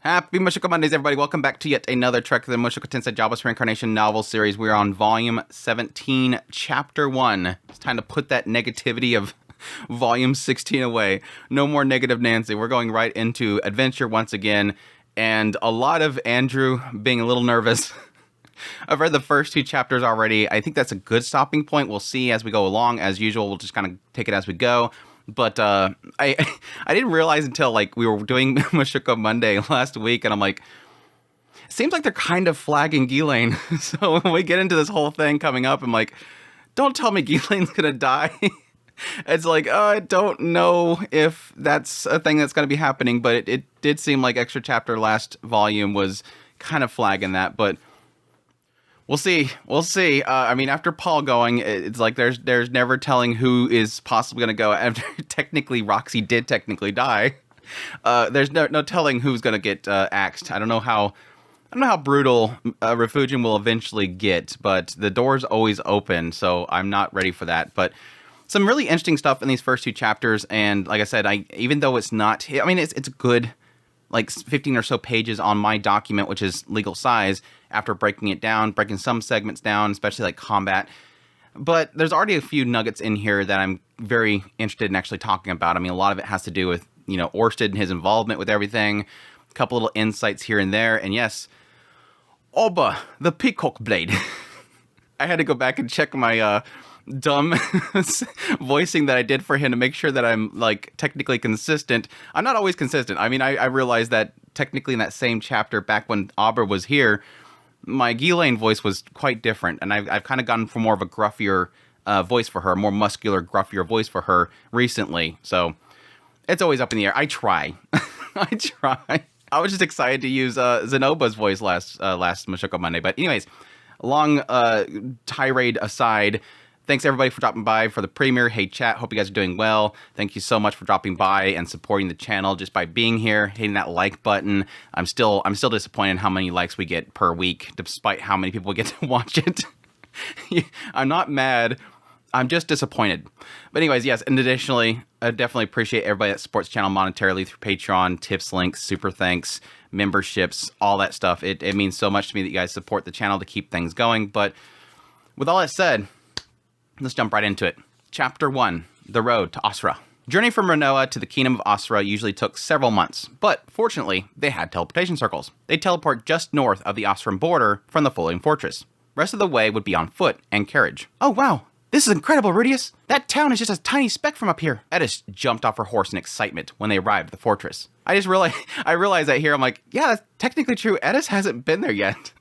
Happy Mushoku Mondays, everybody. Welcome back to yet another trek of the Mushoku Tensei Jobless Reincarnation novel series. We're on Volume 17, Chapter 1. It's time to put that negativity of Volume 16 away. No more negative Nancy. We're going right into adventure once again, and a lot of Andrew being a little nervous. I've read the first two chapters already. I think that's a good stopping point. We'll see as we go along. As usual, we'll just kind of take it as we go. But I didn't realize until like we were doing Mushoku Monday last week, and I'm like, it seems like they're kind of flagging Ghislaine. So when we get into this whole thing coming up, I'm like, don't tell me Ghislaine's gonna die. It's like, oh, I don't know if that's a thing that's gonna be happening, but it did seem like Extra Chapter last volume was kind of flagging that, but we'll see. We'll see. I mean, after Paul going, it's like there's never telling who is possibly going to go. After technically Roxy did technically die, there's no telling who's going to get axed. I don't know how brutal Refugin will eventually get, but the door's always open, so I'm not ready for that. But some really interesting stuff in these first two chapters, and like I said, even though it's not, I mean, it's good. Like 15 or so pages on my document, which is legal size, after breaking some segments down, especially like combat. But there's already a few nuggets in here that I'm very interested in actually talking about. I mean, a lot of it has to do with, Orsted and his involvement with everything, a couple little insights here and there, and yes, Oba, the Peacock Blade. I had to go back and check my dumb voicing that I did for him to make sure that I'm like technically consistent. I'm not always consistent. I mean, I realized that technically in that same chapter back when Aubrey was here, my Ghislaine voice was quite different, and I've kind of gone for more of a gruffier voice for her, more muscular, gruffier voice for her recently. So it's always up in the air. I try. I try. I was just excited to use Zenoba's voice last Mushoku Monday. But anyways, long tirade aside, thanks everybody for dropping by for the premiere. Hey chat, hope you guys are doing well. Thank you so much for dropping by and supporting the channel just by being here, hitting that like button. I'm still disappointed in how many likes we get per week, despite how many people get to watch it. I'm not mad. I'm just disappointed. But anyways, yes, and additionally, I definitely appreciate everybody that supports the channel monetarily through Patreon, tips, links, super thanks, memberships, all that stuff. It means so much to me that you guys support the channel to keep things going. But with all that said, let's jump right into it. Chapter 1, The Road to Asura. Journey from Renoa to the Kingdom of Asura usually took several months, but fortunately, they had teleportation circles. They teleport just north of the Asuran border from the floating fortress. Rest of the way would be on foot and carriage. Oh wow, this is incredible, Rudius! That town is just a tiny speck from up here. Edis jumped off her horse in excitement when they arrived at the fortress. I realized that here, I'm like, yeah, that's technically true. Edis hasn't been there yet.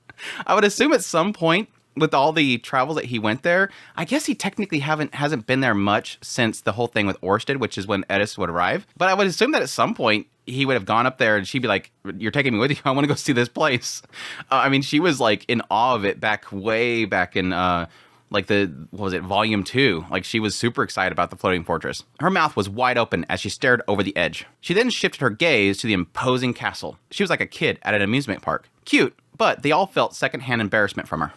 I would assume at some point, with all the travel that he went there, I guess he technically hasn't been there much since the whole thing with Orsted, which is when Edis would arrive. But I would assume that at some point he would have gone up there and she'd be like, "You're taking me with you. I want to go see this place." I mean, she was like in awe of it way back in like Volume 2. Like she was super excited about the floating fortress. Her mouth was wide open as she stared over the edge. She then shifted her gaze to the imposing castle. She was like a kid at an amusement park. Cute, but they all felt secondhand embarrassment from her.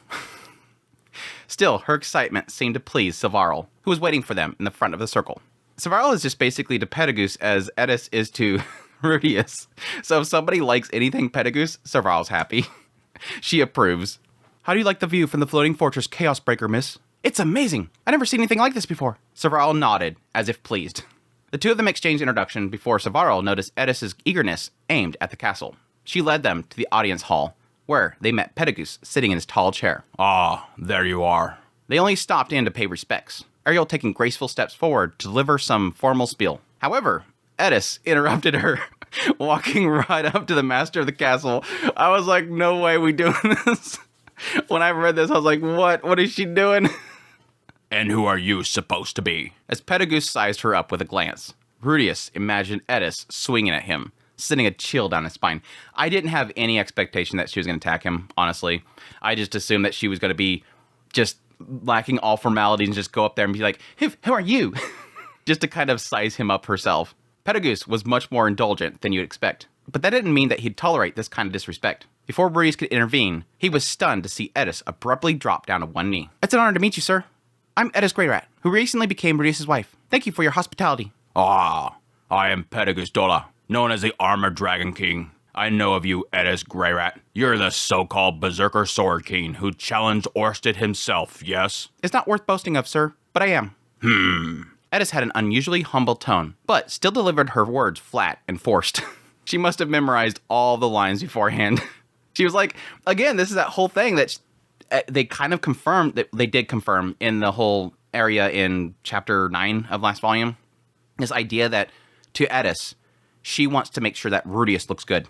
Still, her excitement seemed to please Savarl, who was waiting for them in the front of the circle. Savarl is just basically to Petagus as Edis is to Rudius. So if somebody likes anything Petagus, Savarl's happy. She approves. How do you like the view from the floating fortress Chaos Breaker, miss? It's amazing. I've never seen anything like this before. Savarl nodded, as if pleased. The two of them exchanged introduction before Savarl noticed Edis's eagerness aimed at the castle. She led them to the audience hall, where they met Petagus sitting in his tall chair. Ah, there you are. They only stopped in to pay respects, Ariel taking graceful steps forward to deliver some formal spiel. However, Edis interrupted her, walking right up to the master of the castle. I was like, no way we doing this. When I read this, I was like, what? What is she doing? And who are you supposed to be? As Petagus sized her up with a glance, Rudius imagined Edis swinging at him, sending a chill down his spine. I didn't have any expectation that she was going to attack him, honestly. I just assumed that she was going to be just lacking all formalities and just go up there and be like, who are you? Just to kind of size him up herself. Petagus was much more indulgent than you'd expect, but that didn't mean that he'd tolerate this kind of disrespect. Before Rudius could intervene, he was stunned to see Edis abruptly drop down to one knee. It's an honor to meet you, sir. I'm Edis Greyrat, who recently became Rudius' wife. Thank you for your hospitality. Ah, I am Petagus Dola, known as the Armored Dragon King. I know of you, Edis Greyrat. You're the so-called Berserker Sword King who challenged Orsted himself, yes? It's not worth boasting of, sir, but I am. Edis had an unusually humble tone, but still delivered her words flat and forced. She must have memorized all the lines beforehand. She was like, again, this is that whole thing that they kind of confirmed, that they did confirm in the whole area in chapter 9 of last volume. This idea that to Edis, she wants to make sure that Rudius looks good.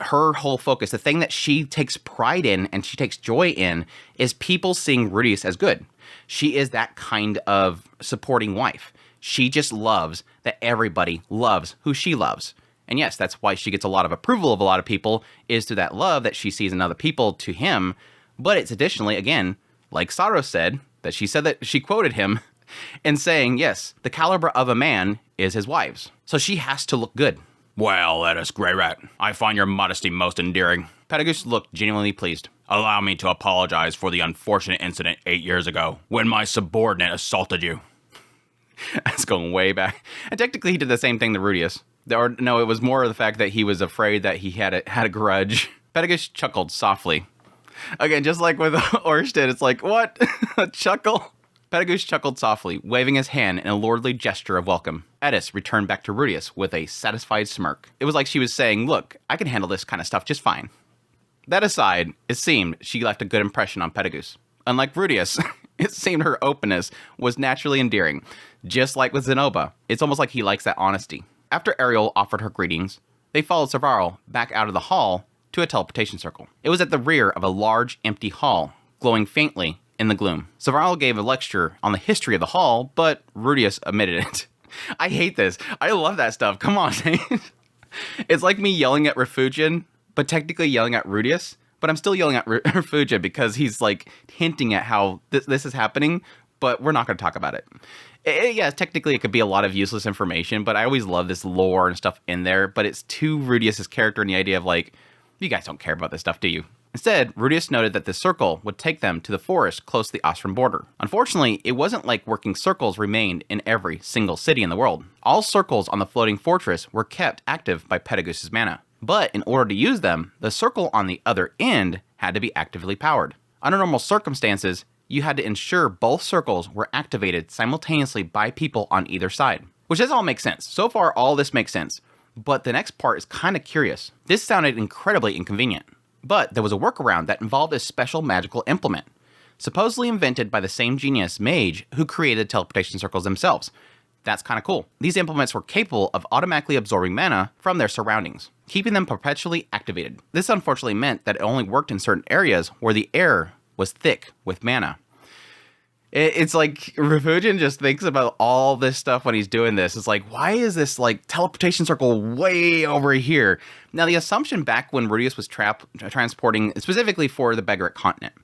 Her whole focus, the thing that she takes pride in and she takes joy in, is people seeing Rudius as good. She is that kind of supporting wife. She just loves that everybody loves who she loves. And yes, that's why she gets a lot of approval of a lot of people, is through that love that she sees in other people to him. But it's additionally, again, like Saros said, that she quoted him in saying, yes, the caliber of a man is his wife's. So she has to look good. Well, Edis Greyrat, I find your modesty most endearing. Pedagogus looked genuinely pleased. Allow me to apologize for the unfortunate incident 8 years ago, when my subordinate assaulted you. That's going way back. And technically he did the same thing to Rudius. Or no, it was more of the fact that he was afraid that he had a grudge. Pedagogus chuckled softly. Again, just like with Orsted, it's like, what? A chuckle? Pedagogus chuckled softly, waving his hand in a lordly gesture of welcome. Edis returned back to Rudius with a satisfied smirk. It was like she was saying, look, I can handle this kind of stuff just fine. That aside, it seemed she left a good impression on Pedagogus. Unlike Rudius, it seemed her openness was naturally endearing. Just like with Zenoba, it's almost like he likes that honesty. After Ariel offered her greetings, they followed Servarl back out of the hall to a teleportation circle. It was at the rear of a large, empty hall, glowing faintly in the gloom. Servarl gave a lecture on the history of the hall, but Rudius omitted it. I hate this. I love that stuff. Come on, it's like me yelling at Refugian, but technically yelling at Rudius, but I'm still yelling at Refugian because he's like hinting at how this is happening, but we're not going to talk about it. Yeah, technically it could be a lot of useless information, but I always love this lore and stuff in there, but it's to Rudius' character and the idea of like, you guys don't care about this stuff, do you? Instead, Rudius noted that the circle would take them to the forest close to the Ostrom border. Unfortunately, it wasn't like working circles remained in every single city in the world. All circles on the floating fortress were kept active by Pedagogus' mana. But in order to use them, the circle on the other end had to be actively powered. Under normal circumstances, you had to ensure both circles were activated simultaneously by people on either side. Which does all make sense. So far, all this makes sense. But the next part is kind of curious. This sounded incredibly inconvenient. But there was a workaround that involved a special magical implement, supposedly invented by the same genius mage who created teleportation circles themselves. That's kind of cool. These implements were capable of automatically absorbing mana from their surroundings, keeping them perpetually activated. This unfortunately meant that it only worked in certain areas where the air was thick with mana. It's like Refugian just thinks about all this stuff when he's doing this. It's like, why is this like teleportation circle way over here? Now, the assumption back when Rudius was transporting specifically for the Begaret continent,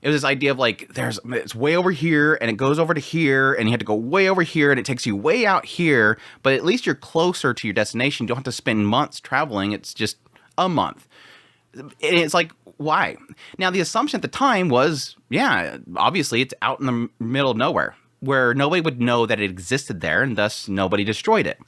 it was this idea of like, it's way over here and it goes over to here and you have to go way over here and it takes you way out here, but at least you're closer to your destination. You don't have to spend months traveling. It's just a month. And it's like, why? Now, the assumption at the time was, yeah, obviously it's out in the middle of nowhere where nobody would know that it existed there and thus nobody destroyed it.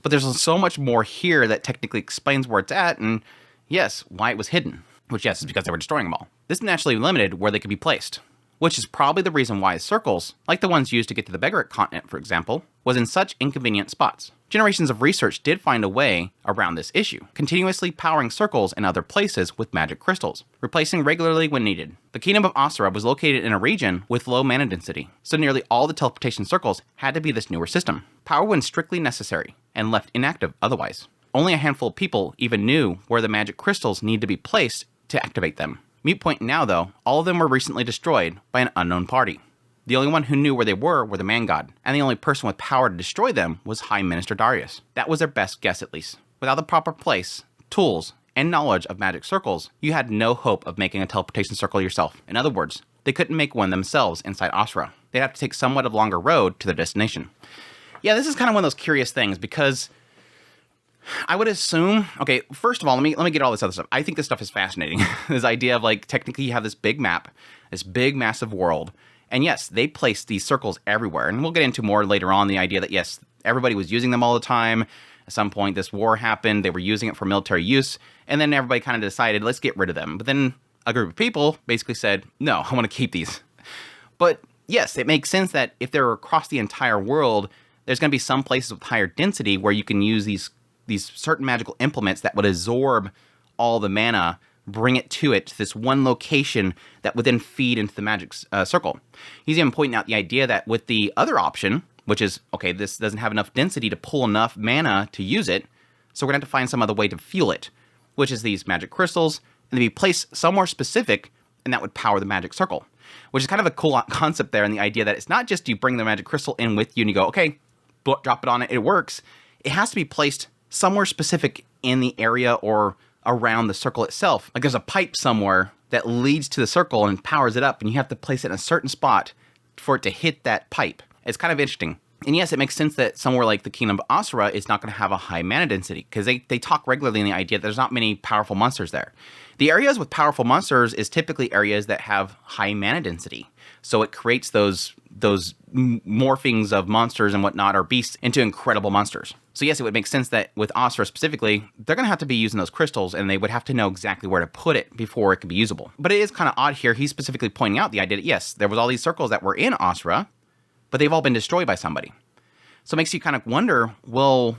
But there's so much more here that technically explains where it's at and, yes, why it was hidden. Which, yes, is because they were destroying them all. This naturally limited where they could be placed, which is probably the reason why circles, like the ones used to get to the Begaret continent, for example, was in such inconvenient spots. Generations of research did find a way around this issue, continuously powering circles in other places with magic crystals, replacing regularly when needed. The Kingdom of Asura was located in a region with low mana density, so nearly all the teleportation circles had to be this newer system, power when strictly necessary, and left inactive otherwise. Only a handful of people even knew where the magic crystals need to be placed to activate them. Mute point now, though, all of them were recently destroyed by an unknown party. The only one who knew where they were the man god, and the only person with power to destroy them was High Minister Darius. That was their best guess, at least. Without the proper place, tools, and knowledge of magic circles, you had no hope of making a teleportation circle yourself. In other words, they couldn't make one themselves inside Asura. They'd have to take somewhat of a longer road to their destination. Yeah, this is kind of one of those curious things, because I would assume, okay, first of all, let me get all this other stuff. I think this stuff is fascinating. This idea of like, technically you have this big map, this big massive world, and yes, they placed these circles everywhere. And we'll get into more later on the idea that yes, everybody was using them all the time. At some point, this war happened. They were using it for military use. And then everybody kind of decided, let's get rid of them. But then a group of people basically said, no, I want to keep these. But yes, it makes sense that if they're across the entire world, there's going to be some places with higher density where you can use these certain magical implements that would absorb all the mana, bring it to this one location that would then feed into the magic circle. He's even pointing out the idea that with the other option, which is, okay, this doesn't have enough density to pull enough mana to use it, so we're going to have to find some other way to fuel it, which is these magic crystals, and they'd be placed somewhere specific, and that would power the magic circle, which is kind of a cool concept there, and the idea that it's not just you bring the magic crystal in with you and you go, okay, drop it on it, it works. It has to be placed somewhere specific in the area or around the circle itself. Like there's a pipe somewhere that leads to the circle and powers it up, and you have to place it in a certain spot for it to hit that pipe. It's kind of interesting. And yes, it makes sense that somewhere like the Kingdom of Asura is not going to have a high mana density, because they talk regularly in the idea that there's not many powerful monsters there. The areas with powerful monsters is typically areas that have high mana density. So it creates those morphings of monsters and whatnot, or beasts, into incredible monsters. So yes, it would make sense that with Asura specifically, they're going to have to be using those crystals, and they would have to know exactly where to put it before it could be usable. But it is kind of odd here. He's specifically pointing out the idea that yes, there was all these circles that were in Asura, but they've all been destroyed by somebody. So it makes you kind of wonder, well,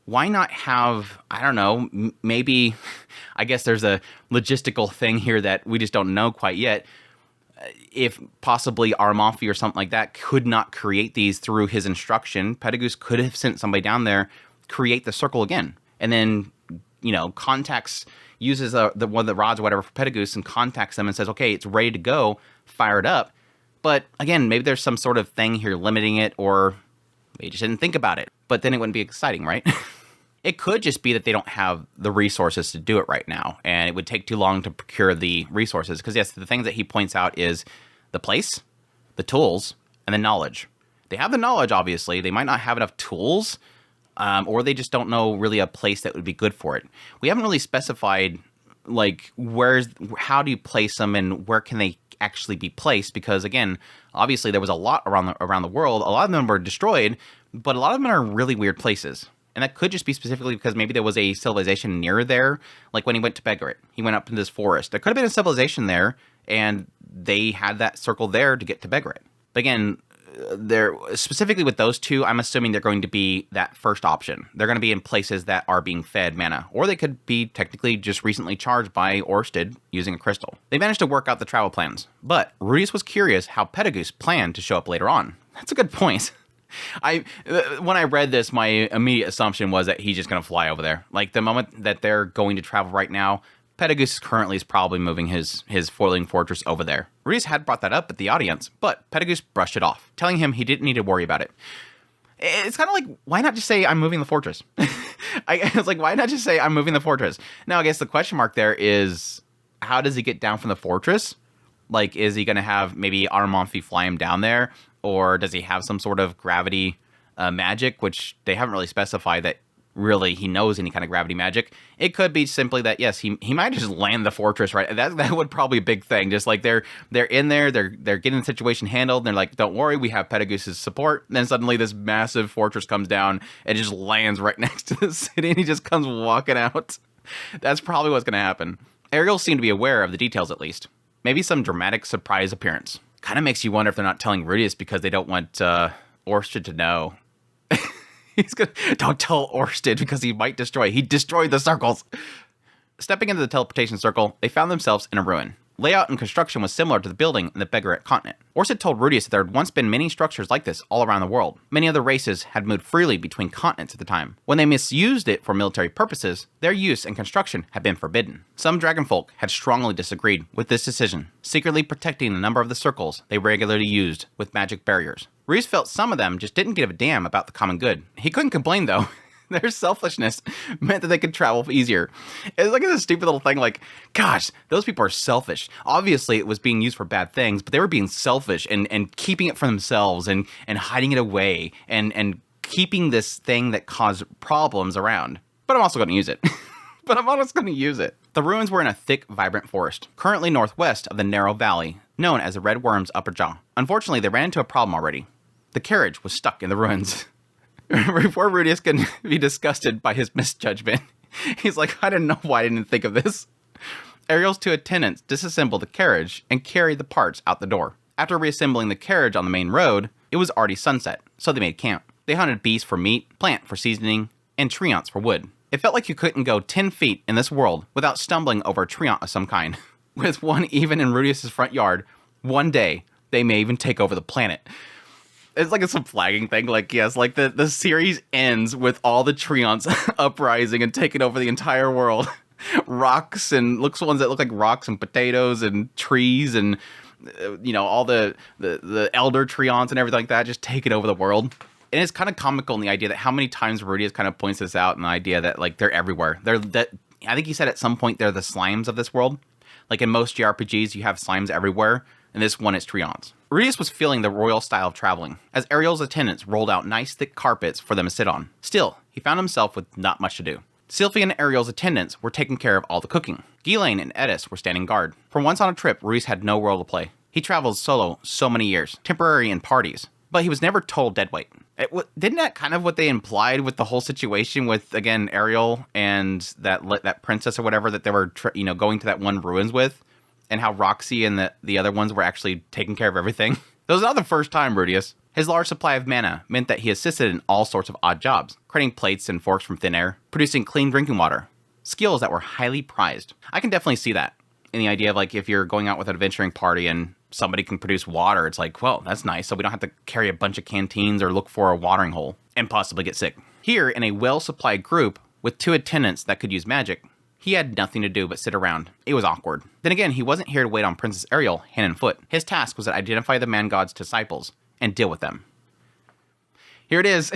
why not have, I don't know, maybe, I guess there's a logistical thing here that we just don't know quite yet. If possibly Armafi or something like that could not create these through his instruction, Petagoos could have sent somebody down there, create the circle again, and then, uses one of the rods or whatever for Petagoos and contacts them and says, okay, it's ready to go, fire it up. But again, maybe there's some sort of thing here limiting it, or they just didn't think about it. But then it wouldn't be exciting, right? It could just be that they don't have the resources to do it right now, and it would take too long to procure the resources. Because yes, the things that he points out is the place, the tools, and the knowledge. They have the knowledge, obviously. They might not have enough tools, or they just don't know really a place that would be good for it. We haven't really specified, like, how do you place them and where can they actually be placed, because again, obviously there was a lot around the world. A lot of them were destroyed, but a lot of them are really weird places. And that could just be specifically because maybe there was a civilization near there. Like when he went to Begarit, he went up in this forest. There could have been a civilization there, and they had that circle there to get to Begarit. But again, they're specifically with those two, I'm assuming they're going to be that first option. They're going to be in places that are being fed mana, or they could be technically just recently charged by Orsted using a crystal. They managed to work out the travel plans, but Rudius was curious how Petagoos planned to show up later on. That's a good point. When I read this, my immediate assumption was that he's just going to fly over there. Like the moment that they're going to travel right now, Petagoos currently is probably moving his foiling fortress over there. Rudius had brought that up at the audience, but Petagoos brushed it off, telling him he didn't need to worry about it. It's kind of like, why not just say, I'm moving the fortress? I was like, why not just say, I'm moving the fortress? Now, I guess the question mark there is, how does he get down from the fortress? Like, is he going to have maybe Armafi fly him down there? Or does he have some sort of gravity magic, which they haven't really specified that really he knows any kind of gravity magic. It could be simply that, yes, he might just land the fortress, right? That would probably be a big thing. Just like they're in there, they're getting the situation handled, and they're like, don't worry, we have Petagoos' support. And then suddenly this massive fortress comes down and just lands right next to the city, and he just comes walking out. That's probably what's going to happen. Ariel seemed to be aware of the details, at least. Maybe some dramatic surprise appearance. Kind of makes you wonder if they're not telling Rudius because they don't want Orsted to know. Don't tell Orsted because he might destroy. He destroyed the circles. Stepping into the teleportation circle, they found themselves in a ruin. Layout and construction was similar to the building in the Begarit continent. Orsted told Rudius that there had once been many structures like this all around the world. Many other races had moved freely between continents at the time. When they misused it for military purposes, their use and construction had been forbidden. Some dragonfolk had strongly disagreed with this decision, secretly protecting a number of the circles they regularly used with magic barriers. Rudius felt some of them just didn't give a damn about the common good. He couldn't complain though. Their selfishness meant that they could travel easier. It's like this stupid little thing like, gosh, those people are selfish. Obviously, it was being used for bad things, but they were being selfish and keeping it for themselves and hiding it away and keeping this thing that caused problems around. But I'm also going to use it. The ruins were in a thick, vibrant forest, currently northwest of the narrow valley known as the Red Worm's upper jaw. Unfortunately, they ran into a problem already. The carriage was stuck in the ruins. Before Rudius can be disgusted by his misjudgment, he's like, I don't know why I didn't think of this. Ariel's two attendants disassemble the carriage and carry the parts out the door. After reassembling the carriage on the main road, it was already sunset, so they made camp. They hunted beasts for meat, plant for seasoning, and treants for wood. It felt like you couldn't go 10 feet in this world without stumbling over a treant of some kind. With one even in Rudius' front yard, one day, they may even take over the planet. It's like some flagging thing, like, yes, like the series ends with all the treants uprising and taking over the entire world. Rocks and ones that look like rocks and potatoes and trees and, all the elder treants and everything like that, just taking over the world. And it's kind of comical in the idea that how many times Rudius kind of points this out, and the idea that, like, they're everywhere. I think he said at some point they're the slimes of this world. Like in most JRPGs, you have slimes everywhere. And this one is treants. Rudius was feeling the royal style of traveling, as Ariel's attendants rolled out nice thick carpets for them to sit on. Still, he found himself with not much to do. Sylphie and Ariel's attendants were taking care of all the cooking. Ghislaine and Edis were standing guard. For once on a trip, Rudius had no role to play. He traveled solo so many years, temporary in parties, but he was never told deadweight. Didn't that kind of what they implied with the whole situation with, again, Ariel and that princess or whatever that they were going to that one ruins with? And how Roxy and the other ones were actually taking care of everything. That was not the first time, Rudius. His large supply of mana meant that he assisted in all sorts of odd jobs, creating plates and forks from thin air, producing clean drinking water, skills that were highly prized. I can definitely see that in the idea of, like, if you're going out with an adventuring party and somebody can produce water, it's like, well, that's nice, so we don't have to carry a bunch of canteens or look for a watering hole and possibly get sick. Here, in a well-supplied group with two attendants that could use magic, he had nothing to do but sit around. It was awkward. Then again, he wasn't here to wait on Princess Ariel hand and foot. His task was to identify the man god's disciples and deal with them. Here it is.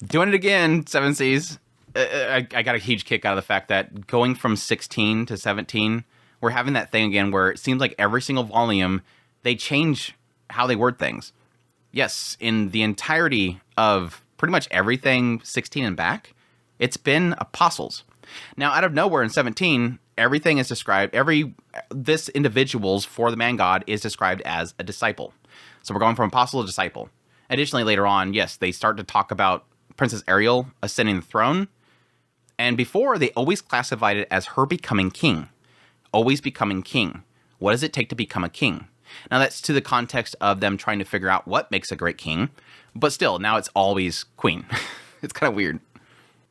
Doing it again, Seven Seas. I got a huge kick out of the fact that going from 16 to 17, we're having that thing again where it seems like every single volume, they change how they word things. Yes, in the entirety of pretty much everything 16 and back, it's been apostles. Now, out of nowhere in 17, everything is described, this individuals for the man god is described as a disciple. So we're going from apostle to disciple. Additionally, later on, yes, they start to talk about Princess Ariel ascending the throne. And before, they always classified it as her becoming king. Always becoming king. What does it take to become a king? Now, that's to the context of them trying to figure out what makes a great king. But still, now it's always queen. It's kind of weird.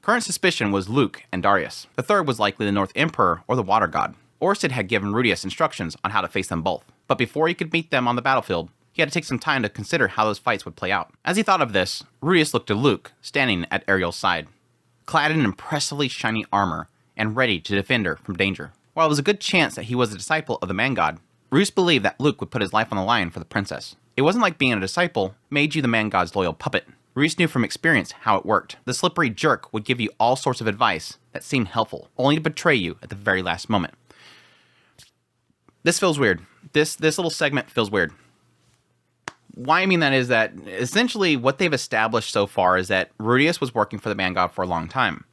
Current suspicion was Luke and Darius. The third was likely the North Emperor or the Water God. Orsted had given Rudius instructions on how to face them both. But before he could meet them on the battlefield, he had to take some time to consider how those fights would play out. As he thought of this, Rudius looked to Luke, standing at Ariel's side, clad in impressively shiny armor and ready to defend her from danger. While it was a good chance that he was a disciple of the man god, Rudius believed that Luke would put his life on the line for the princess. It wasn't like being a disciple made you the man god's loyal puppet. Rudius knew from experience how it worked. The slippery jerk would give you all sorts of advice that seemed helpful, only to betray you at the very last moment. This feels weird. This little segment feels weird. Why I mean that is that essentially what they've established so far is that Rudius was working for the man god for a long time.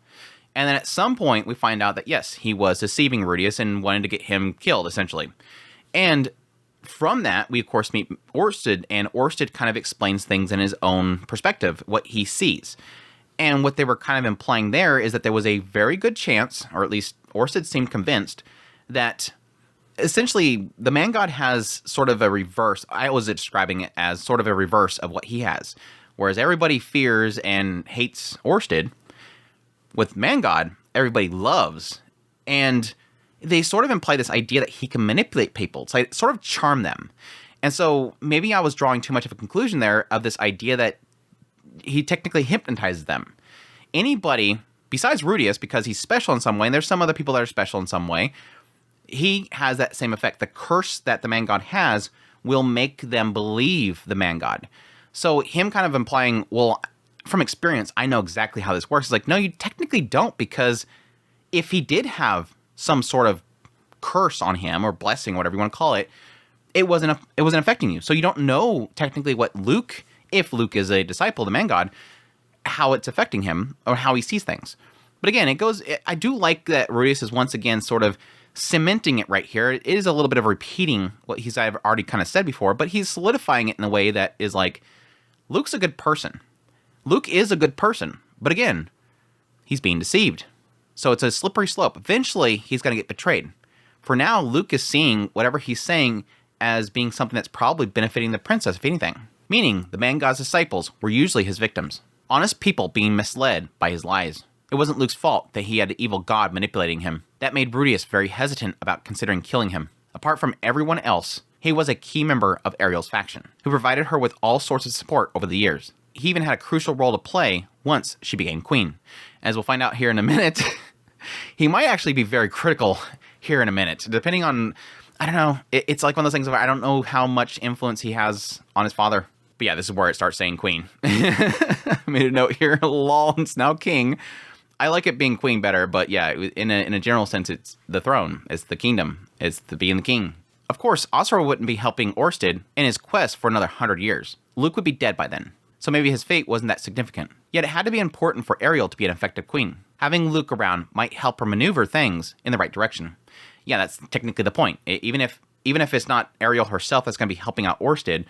And then at some point we find out that yes, he was deceiving Rudius and wanted to get him killed, essentially. And from that, we of course meet Orsted, and Orsted kind of explains things in his own perspective, what he sees. And what they were kind of implying there is that there was a very good chance, or at least Orsted seemed convinced, that essentially the man god has sort of a reverse. I was describing it as sort of a reverse of what he has. Whereas everybody fears and hates Orsted, with man god, everybody loves. And they sort of imply this idea that he can manipulate people, so sort of charm them. And so maybe I was drawing too much of a conclusion there of this idea that he technically hypnotizes them. Anybody, besides Rudius, because he's special in some way, and there's some other people that are special in some way, he has that same effect. The curse that the man god has will make them believe the man god. So him kind of implying, well, from experience, I know exactly how this works. It's like, no, you technically don't, because if he did have some sort of curse on him or blessing, whatever you want to call it, it wasn't affecting you. So you don't know technically what Luke, if Luke is a disciple of the man god, how it's affecting him or how he sees things. But again, I do like that Rudius is once again sort of cementing it right here. It is a little bit of repeating what I've already kind of said before, but he's solidifying it in a way that is like, Luke's a good person. Luke is a good person. But again, he's being deceived. So it's a slippery slope. Eventually, he's going to get betrayed. For now, Luke is seeing whatever he's saying as being something that's probably benefiting the princess, if anything. Meaning, the man god's disciples were usually his victims. Honest people being misled by his lies. It wasn't Luke's fault that he had an evil god manipulating him. That made Rudius very hesitant about considering killing him. Apart from everyone else, he was a key member of Ariel's faction, who provided her with all sorts of support over the years. He even had a crucial role to play once she became queen. As we'll find out here in a minute, he might actually be very critical here in a minute, depending on, I don't know, it's like one of those things where I don't know how much influence he has on his father. But yeah, this is where it starts saying queen. I made a note here, lol, it's now king. I like it being queen better, but yeah, in a general sense, it's the throne, it's the kingdom, it's being the king. Of course, Asura wouldn't be helping Orsted in his quest for another 100 years. Luke would be dead by then, so maybe his fate wasn't that significant. Yet it had to be important for Ariel to be an effective queen. Having Luke around might help her maneuver things in the right direction. Yeah, that's technically the point. Even if it's not Ariel herself that's going to be helping out Orsted,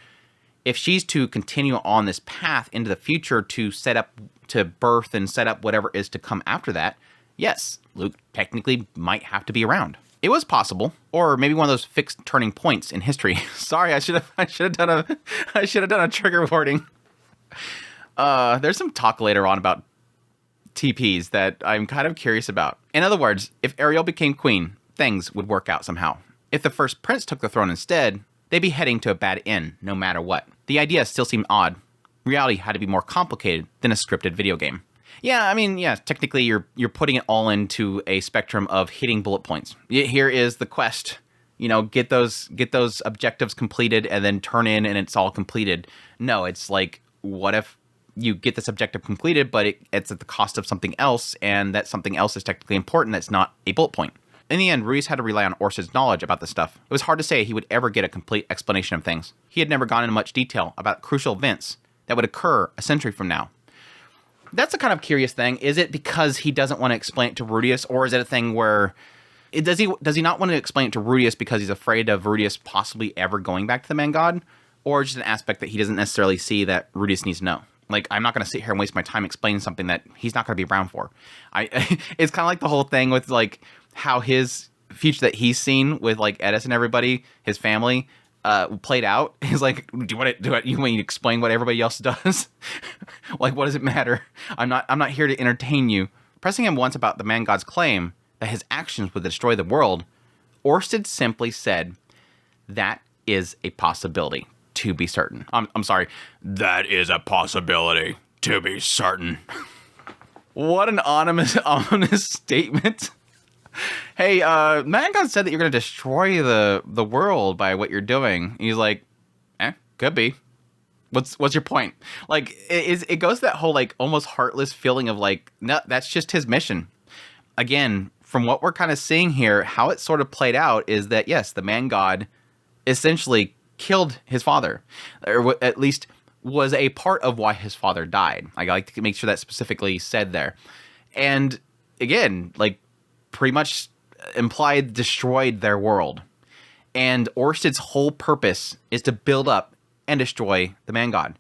if she's to continue on this path into the future to set up, to birth and set up whatever is to come after that, yes, Luke technically might have to be around. It was possible, or maybe one of those fixed turning points in history. Sorry, I should have done a trigger warning. There's some talk later on about TPs that I'm kind of curious about. In other words, if Ariel became queen, things would work out somehow. If the first prince took the throne instead, they'd be heading to a bad end, no matter what. The idea still seemed odd. Reality had to be more complicated than a scripted video game. Yeah, I mean, yeah, technically you're putting it all into a spectrum of hitting bullet points. Here is the quest. You know, get those objectives completed and then turn in and it's all completed. No, it's like, what if you get this objective completed, but it's at the cost of something else, and that something else is technically important that's not a bullet point. In the end, Ruiz had to rely on Orsted's knowledge about this stuff. It was hard to say he would ever get a complete explanation of things. He had never gone into much detail about crucial events that would occur a century from now. That's a kind of curious thing. Is it because he doesn't want to explain it to Rudius, or is it a thing where does he not want to explain it to Rudius because he's afraid of Rudius possibly ever going back to the man god, or just an aspect that he doesn't necessarily see that Rudius needs to know? Like, I'm not going to sit here and waste my time explaining something that he's not going to be around for. It's kind of like the whole thing with like how his future that he's seen with like Edis and everybody, his family, played out. He's like, you want me to explain what everybody else does? Like, what does it matter? I'm not here to entertain you. Pressing him once about the man god's claim that his actions would destroy the world, Orsted simply said, "That is a possibility, to be certain." I'm sorry. That is a possibility, to be certain. What an ominous statement. Hey, man god said that you're going to destroy the world by what you're doing. He's like, could be. What's your point? Like, it goes to that whole, like, almost heartless feeling of, like, no, that's just his mission. Again, from what we're kind of seeing here, how it sort of played out is that, yes, the man god essentially killed his father. Or at least was a part of why his father died. I like to make sure that's specifically said there. And, again, like, pretty much implied destroyed their world. And Orsted's whole purpose is to build up and destroy the man god.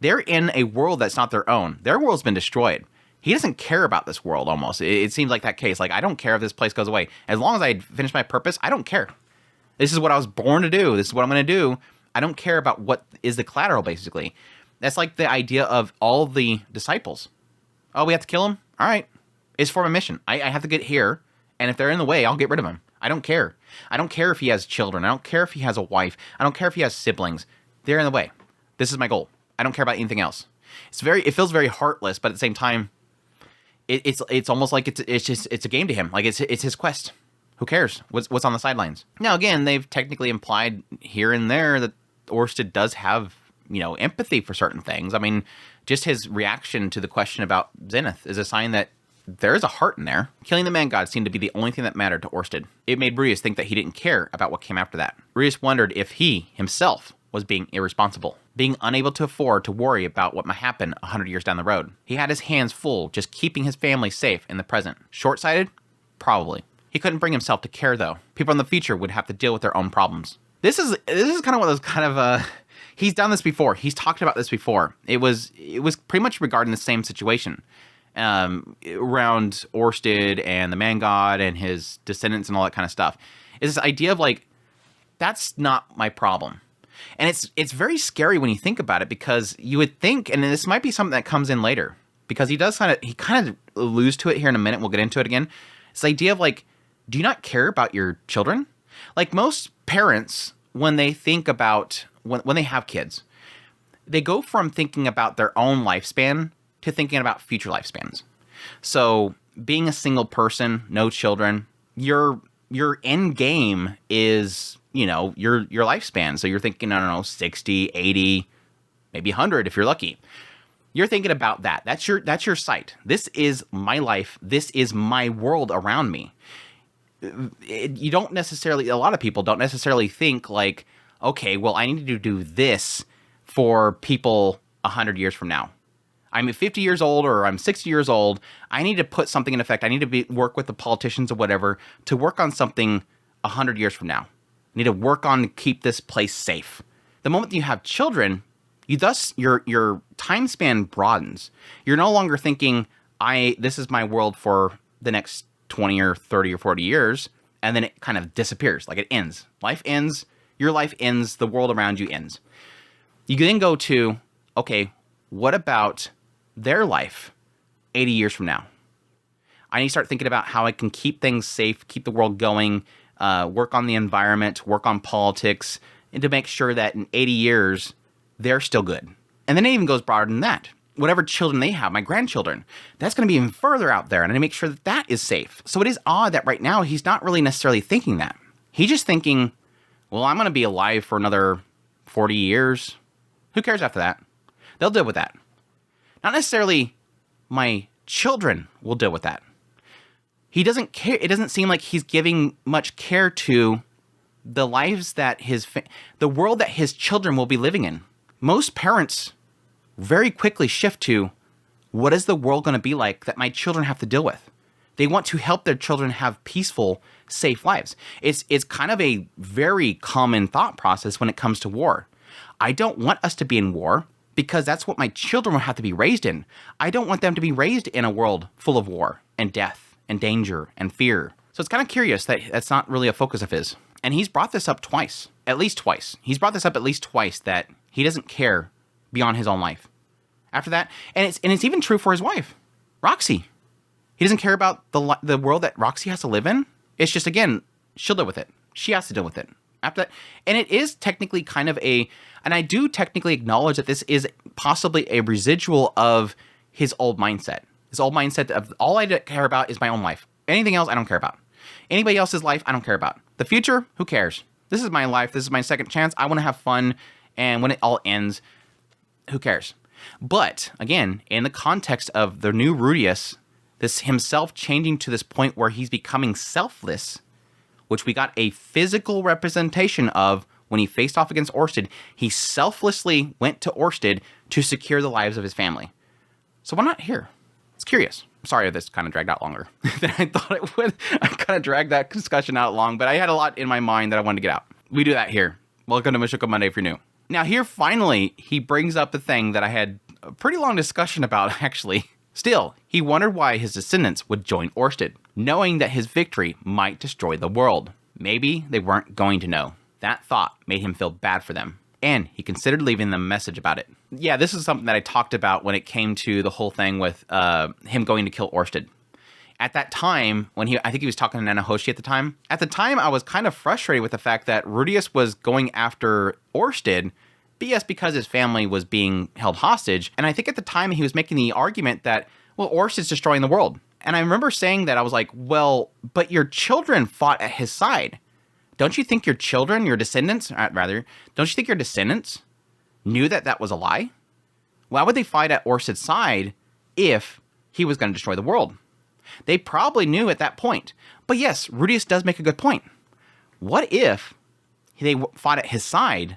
They're in a world that's not their own. Their world's been destroyed. He doesn't care about this world almost. It seems like that case. Like, I don't care if this place goes away. As long as I finish my purpose, I don't care. This is what I was born to do. This is what I'm going to do. I don't care about what is the collateral, basically. That's like the idea of all the disciples. Oh, we have to kill him? All right. It's for my mission. I have to get here, and if they're in the way, I'll get rid of him. I don't care. I don't care if he has children. I don't care if he has a wife. I don't care if he has siblings. They're in the way. This is my goal. I don't care about anything else. It feels very heartless, but at the same time, it's almost like it's a game to him. Like it's his quest. Who cares? What's on the sidelines? Now again, they've technically implied here and there that Orsted does have, empathy for certain things. I mean, just his reaction to the question about Zenith is a sign that there is a heart in there. Killing the man god seemed to be the only thing that mattered to Orsted. It made Ruiz think that he didn't care about what came after that. Ruiz wondered if he, himself, was being irresponsible, being unable to afford to worry about what might happen 100 years down the road. He had his hands full just keeping his family safe in the present. Short-sighted? Probably. He couldn't bring himself to care, though. People in the future would have to deal with their own problems. This is kind of one of those kind of, He's done this before. He's talked about this before. It was pretty much regarding the same situation around Orsted and the Man God and his descendants and all that kind of stuff. Is this idea of like, that's not my problem. And it's very scary when you think about it, because you would think, and this might be something that comes in later, because he kind of alludes to it here in a minute. We'll get into it again. It's the idea of like, do you not care about your children? Like most parents, when they think about, when they have kids, they go from thinking about their own lifespan to thinking about future lifespans. So being a single person, no children, your end game is, your lifespan. So you're thinking, I don't know, 60, 80, maybe 100 if you're lucky. You're thinking about that. That's your sight. This is my life. This is my world around me. You don't necessarily, a lot of people don't necessarily think like, okay, well, I need to do this for people 100 years from now. I'm 50 years old or I'm 60 years old. I need to put something in effect. I need to work with the politicians or whatever to work on something 100 years from now. I need to work on to keep this place safe. The moment you have children, your time span broadens. You're no longer thinking, this is my world for the next 20 or 30 or 40 years, and then it kind of disappears. Like it ends. Life ends. Your life ends. The world around you ends. You then go to, okay, what about their life 80 years from now? I need to start thinking about how I can keep things safe, keep the world going, work on the environment, work on politics, and to make sure that in 80 years, they're still good. And then it even goes broader than that. Whatever children they have, my grandchildren, that's going to be even further out there, and I need to make sure that that is safe. So it is odd that right now he's not really necessarily thinking that. He's just thinking, well, I'm going to be alive for another 40 years. Who cares after that? They'll deal with that. Not necessarily my children will deal with that. He doesn't care. It doesn't seem like he's giving much care to the lives that the world that his children will be living in. Most parents very quickly shift to, what is the world going to be like that my children have to deal with? They want to help their children have peaceful, safe lives. It's kind of a very common thought process when it comes to war. I don't want us to be in war because that's what my children will have to be raised in. I don't want them to be raised in a world full of war and death and danger and fear. So it's kind of curious that that's not really a focus of his. And he's brought this up twice, at least twice. He's brought this up at least twice, that he doesn't care beyond his own life. After that, and it's even true for his wife, Roxy. He doesn't care about the world that Roxy has to live in. It's just, again, she'll deal with it. She has to deal with it. After that, and it is technically kind of and I do technically acknowledge that this is possibly a residual of his old mindset. His old mindset of, all I care about is my own life. Anything else, I don't care about. Anybody else's life, I don't care about. The future, who cares? This is my life. This is my second chance. I want to have fun. And when it all ends, who cares? But, again, in the context of the new Rudius, this himself changing to this point where he's becoming selfless, which we got a physical representation of when he faced off against Orsted. He selflessly went to Orsted to secure the lives of his family. So why not here? It's curious. I'm sorry if this kind of dragged out longer than I thought it would. I kind of dragged that discussion out long, but I had a lot in my mind that I wanted to get out. We do that here. Welcome to Mushoku Monday if you're new. Now here, finally, he brings up the thing that I had a pretty long discussion about, actually. Still, he wondered why his descendants would join Orsted, knowing that his victory might destroy the world. Maybe they weren't going to know. That thought made him feel bad for them, and he considered leaving them a message about it. Yeah, this is something that I talked about when it came to the whole thing with him going to kill Orsted. At that time, I think he was talking to Nanahoshi at the time. At the time, I was kind of frustrated with the fact that Rudius was going after Orsted, BS, because his family was being held hostage. And I think at the time he was making the argument that, well, Orsted's destroying the world. And I remember saying that, I was like, well, but your children fought at his side. Don't you think your children, your descendants, don't you think your descendants knew that that was a lie? Why would they fight at Orsted's side if he was going to destroy the world? They probably knew at that point. But yes, Rudius does make a good point. What if they fought at his side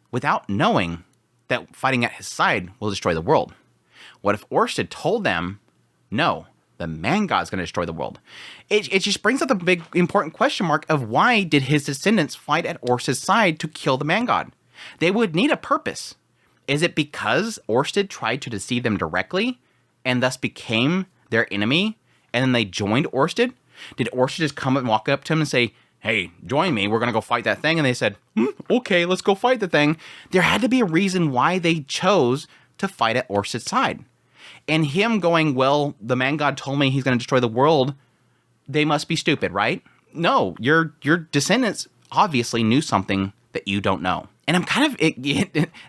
without knowing that fighting at his side will destroy the world? What if Orsted told them, no, the Man God's going to destroy the world? It just brings up the big important question mark of, why did his descendants fight at Orsted's side to kill the Man God? They would need a purpose. Is it because Orsted tried to deceive them directly and thus became their enemy, and then they joined Orsted? Did Orsted just come and walk up to him and say, hey, join me, we're going to go fight that thing? And they said, okay, let's go fight the thing. There had to be a reason why they chose to fight at Orsted's side. And him going, well, the man god told me he's going to destroy the world, they must be stupid, right? No, your descendants obviously knew something that you don't know. And I'm kind of,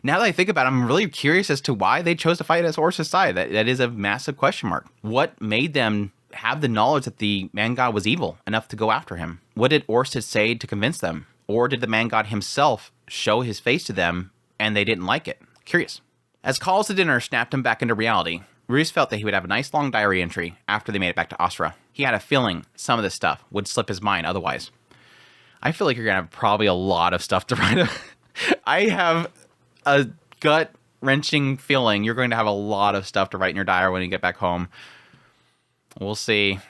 now that I think about it, I'm really curious as to why they chose to fight at Orsted's side. That is a massive question mark. What made them have the knowledge that the man god was evil enough to go after him? What did Orsted say to convince them? Or did the man god himself show his face to them and they didn't like it? Curious. As calls to dinner snapped him back into reality, Rudius felt that he would have a nice long diary entry after they made it back to Astra. He had a feeling some of this stuff would slip his mind otherwise. I feel like you're going to have probably a lot of stuff to write. I have a gut-wrenching feeling you're going to have a lot of stuff to write in your diary when you get back home. We'll see.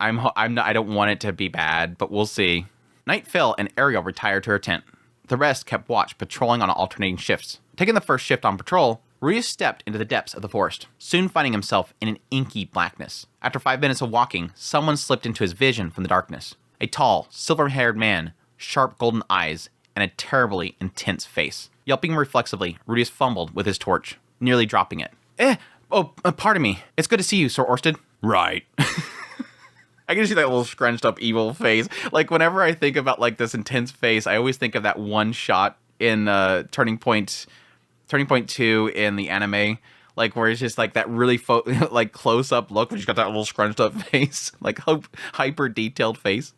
I don't want it to be bad, but we'll see. Night fell and Ariel retired to her tent. The rest kept watch, patrolling on alternating shifts. Taking the first shift on patrol, Rudius stepped into the depths of the forest, soon finding himself in an inky blackness. After 5 minutes of walking, someone slipped into his vision from the darkness. A tall, silver-haired man, sharp golden eyes, and a terribly intense face. Yelping reflexively, Rudius fumbled with his torch, nearly dropping it. Pardon me. It's good to see you, Sir Orsted. Right. I can see that little scrunched up evil face. Like, whenever I think about, like, this intense face, I always think of that one shot in Turning Point 2 in the anime, like, where it's just, like, that really, like, close-up look, where she's got that little scrunched up face, like, hyper-detailed face.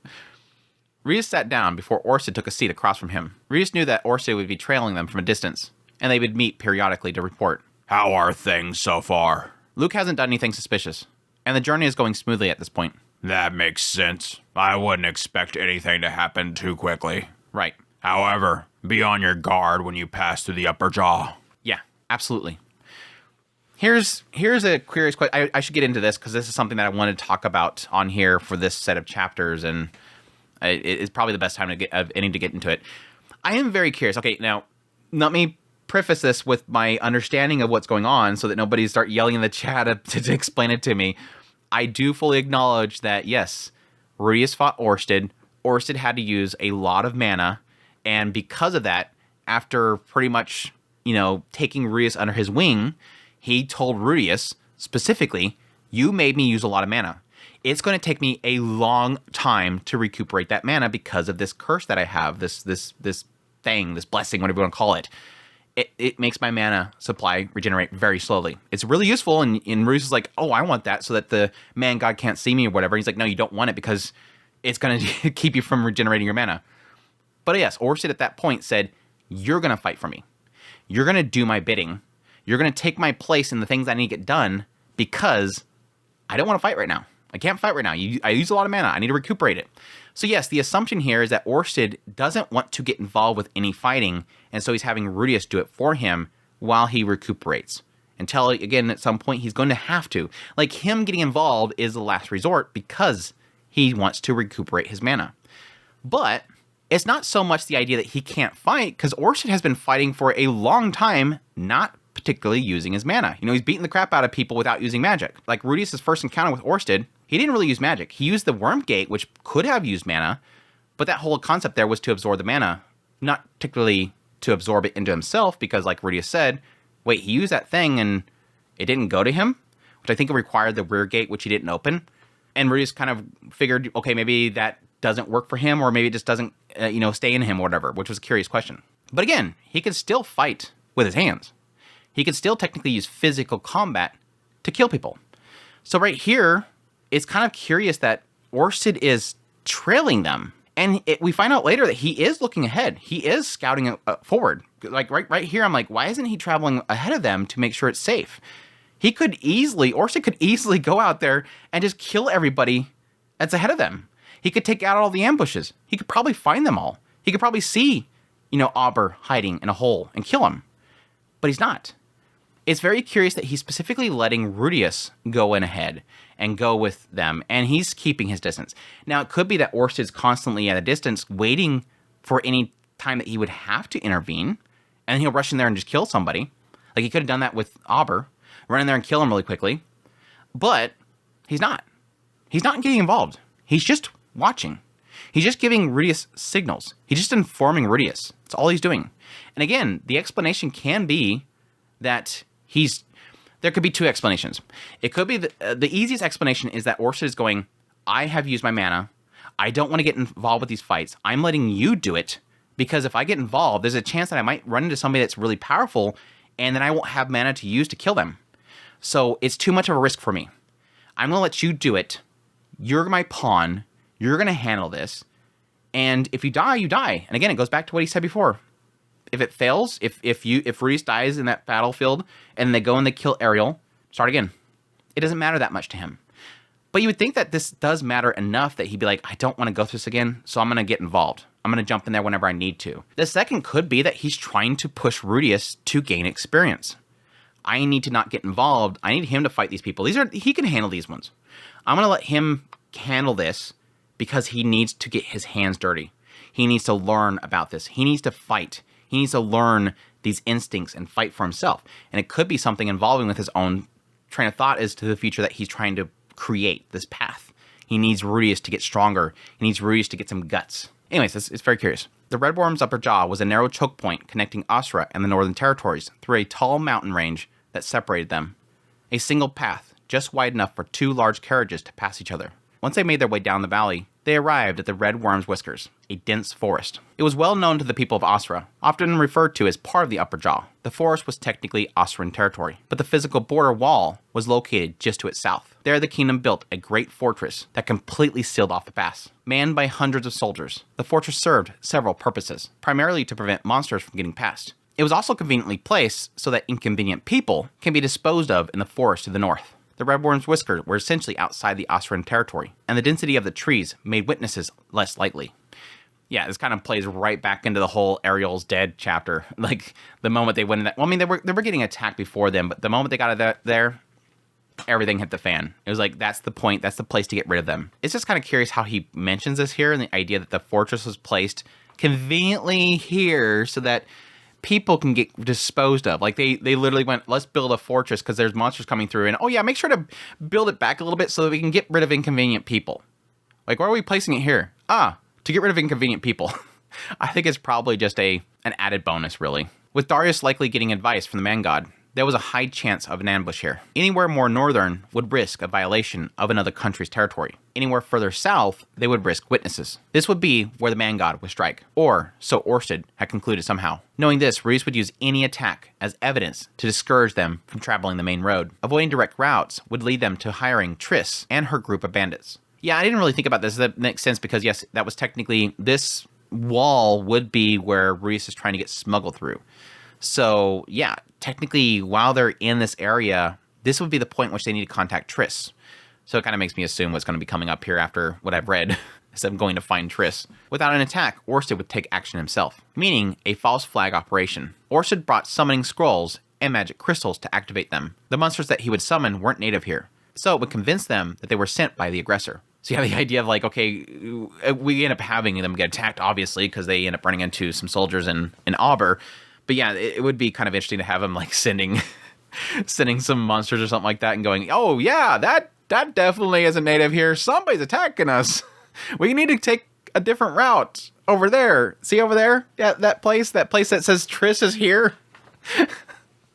Rudius sat down before Orsted took a seat across from him. Rudius knew that Orsted would be trailing them from a distance, and they would meet periodically to report. How are things so far? Luke hasn't done anything suspicious, and the journey is going smoothly at this point. That makes sense. I wouldn't expect anything to happen too quickly. Right. However, be on your guard when you pass through the upper jaw. Yeah, absolutely. Here's a curious question. I should get into this because this is something that I wanted to talk about on here for this set of chapters, and it's probably the best time to get into it. I am very curious. Okay, now let me preface this with my understanding of what's going on so that nobody start yelling in the chat to explain it to me. I do fully acknowledge that, yes, Rudius fought Orsted. Orsted had to use a lot of mana, and because of that, after pretty much, taking Rudius under his wing, he told Rudius, specifically, you made me use a lot of mana. It's going to take me a long time to recuperate that mana because of this curse that I have, this thing, this blessing, whatever you want to call it. It makes my mana supply regenerate very slowly. It's really useful, and Rudius is like, oh, I want that so that the man god can't see me or whatever. He's like, no, you don't want it because it's going to keep you from regenerating your mana. But yes, Orsted at that point said, you're going to fight for me. You're going to do my bidding. You're going to take my place in the things I need to get done because I don't want to fight right now. I can't fight right now. I use a lot of mana. I need to recuperate it. So yes, the assumption here is that Orsted doesn't want to get involved with any fighting, and so he's having Rudius do it for him while he recuperates. Until, again, at some point, he's going to have to. Like, him getting involved is the last resort because he wants to recuperate his mana. But it's not so much the idea that he can't fight, because Orsted has been fighting for a long time, not particularly using his mana. He's beating the crap out of people without using magic. Like, Rudius' first encounter with Orsted, he didn't really use magic. He used the Worm Gate, which could have used mana, but that whole concept there was to absorb the mana, not particularly to absorb it into himself, because like Rudius said, wait, he used that thing and it didn't go to him, which I think required the rear gate, which he didn't open. And Rudius kind of figured, okay, maybe that doesn't work for him, or maybe it just doesn't, stay in him or whatever, which was a curious question. But again, he could still fight with his hands. He could still technically use physical combat to kill people. So right here, it's kind of curious that Orsted is trailing them. And we find out later that he is looking ahead. He is scouting forward. Like right here, I'm like, why isn't he traveling ahead of them to make sure it's safe? Orsted could easily go out there and just kill everybody that's ahead of them. He could take out all the ambushes. He could probably find them all. He could probably see, Auber hiding in a hole and kill him. But he's not. It's very curious that he's specifically letting Rudius go in ahead and go with them, and he's keeping his distance. Now, it could be that Orsted's constantly at a distance, waiting for any time that he would have to intervene, and then he'll rush in there and just kill somebody. Like, he could have done that with Auber, run in there and kill him really quickly. But he's not. He's not getting involved. He's just watching. He's just giving Rudius signals. He's just informing Rudius. That's all he's doing. And again, the explanation can be that there could be two explanations. It could be the easiest explanation is that Orsted is going, I have used my mana. I don't want to get involved with these fights. I'm letting you do it, because if I get involved, there's a chance that I might run into somebody that's really powerful, and then I won't have mana to use to kill them. So it's too much of a risk for me. I'm going to let you do it. You're my pawn. You're going to handle this. And if you die, you die. And again, it goes back to what he said before. If it fails, if Rudius dies in that battlefield and they go and they kill Ariel, start again. It doesn't matter that much to him. But you would think that this does matter enough that he'd be like, I don't want to go through this again, so I'm going to get involved. I'm going to jump in there whenever I need to. The second could be that he's trying to push Rudius to gain experience. I need to not get involved. I need him to fight these people. He can handle these ones. I'm going to let him handle this because he needs to get his hands dirty. He needs to learn about this. He needs to fight. He needs to learn these instincts and fight for himself. And it could be something involving with his own train of thought as to the future that he's trying to create, this path. He needs Rudius to get stronger. He needs Rudius to get some guts. Anyways, it's very curious. The Red Worm's upper jaw was a narrow choke point connecting Asura and the Northern Territories through a tall mountain range that separated them. A single path, just wide enough for two large carriages to pass each other. Once they made their way down the valley, they arrived at the Red Worm's Whiskers, a dense forest. It was well known to the people of Asura, often referred to as part of the upper jaw. The forest was technically Asuran territory, but the physical border wall was located just to its south. There the kingdom built a great fortress that completely sealed off the pass. Manned by hundreds of soldiers, the fortress served several purposes, primarily to prevent monsters from getting past. It was also conveniently placed so that inconvenient people can be disposed of in the forest to the north. The Red Worm's whiskers were essentially outside the Asuran territory, and the density of the trees made witnesses less likely. Yeah, this kind of plays right back into the whole Ariel's dead chapter. Like, the moment they went in that... Well, I mean, they were getting attacked before them, but the moment they got there, everything hit the fan. It was like, that's the point, that's the place to get rid of them. It's just kind of curious how he mentions this here, and the idea that the fortress was placed conveniently here so that people can get disposed of. Like, they literally went, let's build a fortress because there's monsters coming through, and oh yeah, make sure to build it back a little bit so that we can get rid of inconvenient people. Like, why are we placing it here? To get rid of inconvenient people. I think it's probably just an added bonus, really. With Darius likely getting advice from the man god, there was a high chance of an ambush here. Anywhere more northern would risk a violation of another country's territory. Anywhere further south, they would risk witnesses. This would be where the man god would strike, or so Orsted had concluded somehow. Knowing this, Reese would use any attack as evidence to discourage them from traveling the main road. Avoiding direct routes would lead them to hiring Triss and her group of bandits. Yeah, I didn't really think about this. That makes sense because, yes, that was technically, this wall would be where Reese is trying to get smuggled through. So, yeah, technically, while they're in this area, this would be the point in which they need to contact Triss. So it kind of makes me assume what's going to be coming up here after what I've read, is I'm going to find Triss. Without an attack, Orsted would take action himself, meaning a false flag operation. Orsted brought summoning scrolls and magic crystals to activate them. The monsters that he would summon weren't native here, so it would convince them that they were sent by the aggressor. So you have the idea of like, okay, we end up having them get attacked, obviously, because they end up running into some soldiers in Auber. But yeah, it would be kind of interesting to have them like sending some monsters or something like that and going, oh yeah, that definitely isn't native here. Somebody's attacking us. We need to take a different route over there. See over there? Yeah, that place that says Triss is here.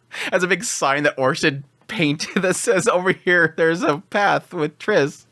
Has a big sign that Orsted painted that says over here, there's a path with Triss.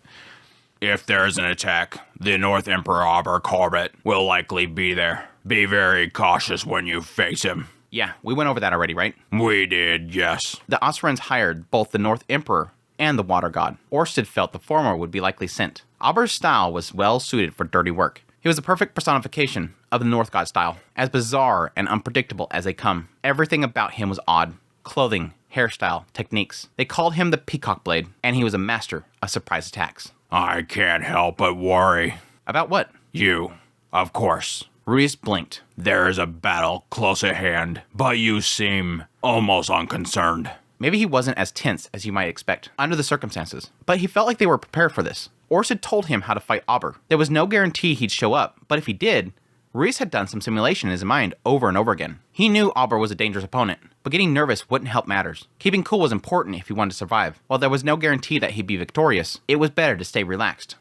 If there's an attack, the North Emperor Auber Corbett will likely be there. Be very cautious when you face him. Yeah, we went over that already, right? We did, yes. The Asurans hired both the North Emperor and the Water God. Orsted felt the former would be likely sent. Auber's style was well suited for dirty work. He was a perfect personification of the North God style, as bizarre and unpredictable as they come. Everything about him was odd. Clothing, hairstyle, techniques. They called him the Peacock Blade, and he was a master of surprise attacks. I can't help but worry. About what? You, of course. Ruiz blinked. There is a battle close at hand, but you seem almost unconcerned. Maybe he wasn't as tense as you might expect, under the circumstances, but he felt like they were prepared for this. Orsted told him how to fight Auber. There was no guarantee he'd show up, but if he did, Ruiz had done some simulation in his mind over and over again. He knew Auber was a dangerous opponent, but getting nervous wouldn't help matters. Keeping cool was important if he wanted to survive. While there was no guarantee that he'd be victorious, it was better to stay relaxed.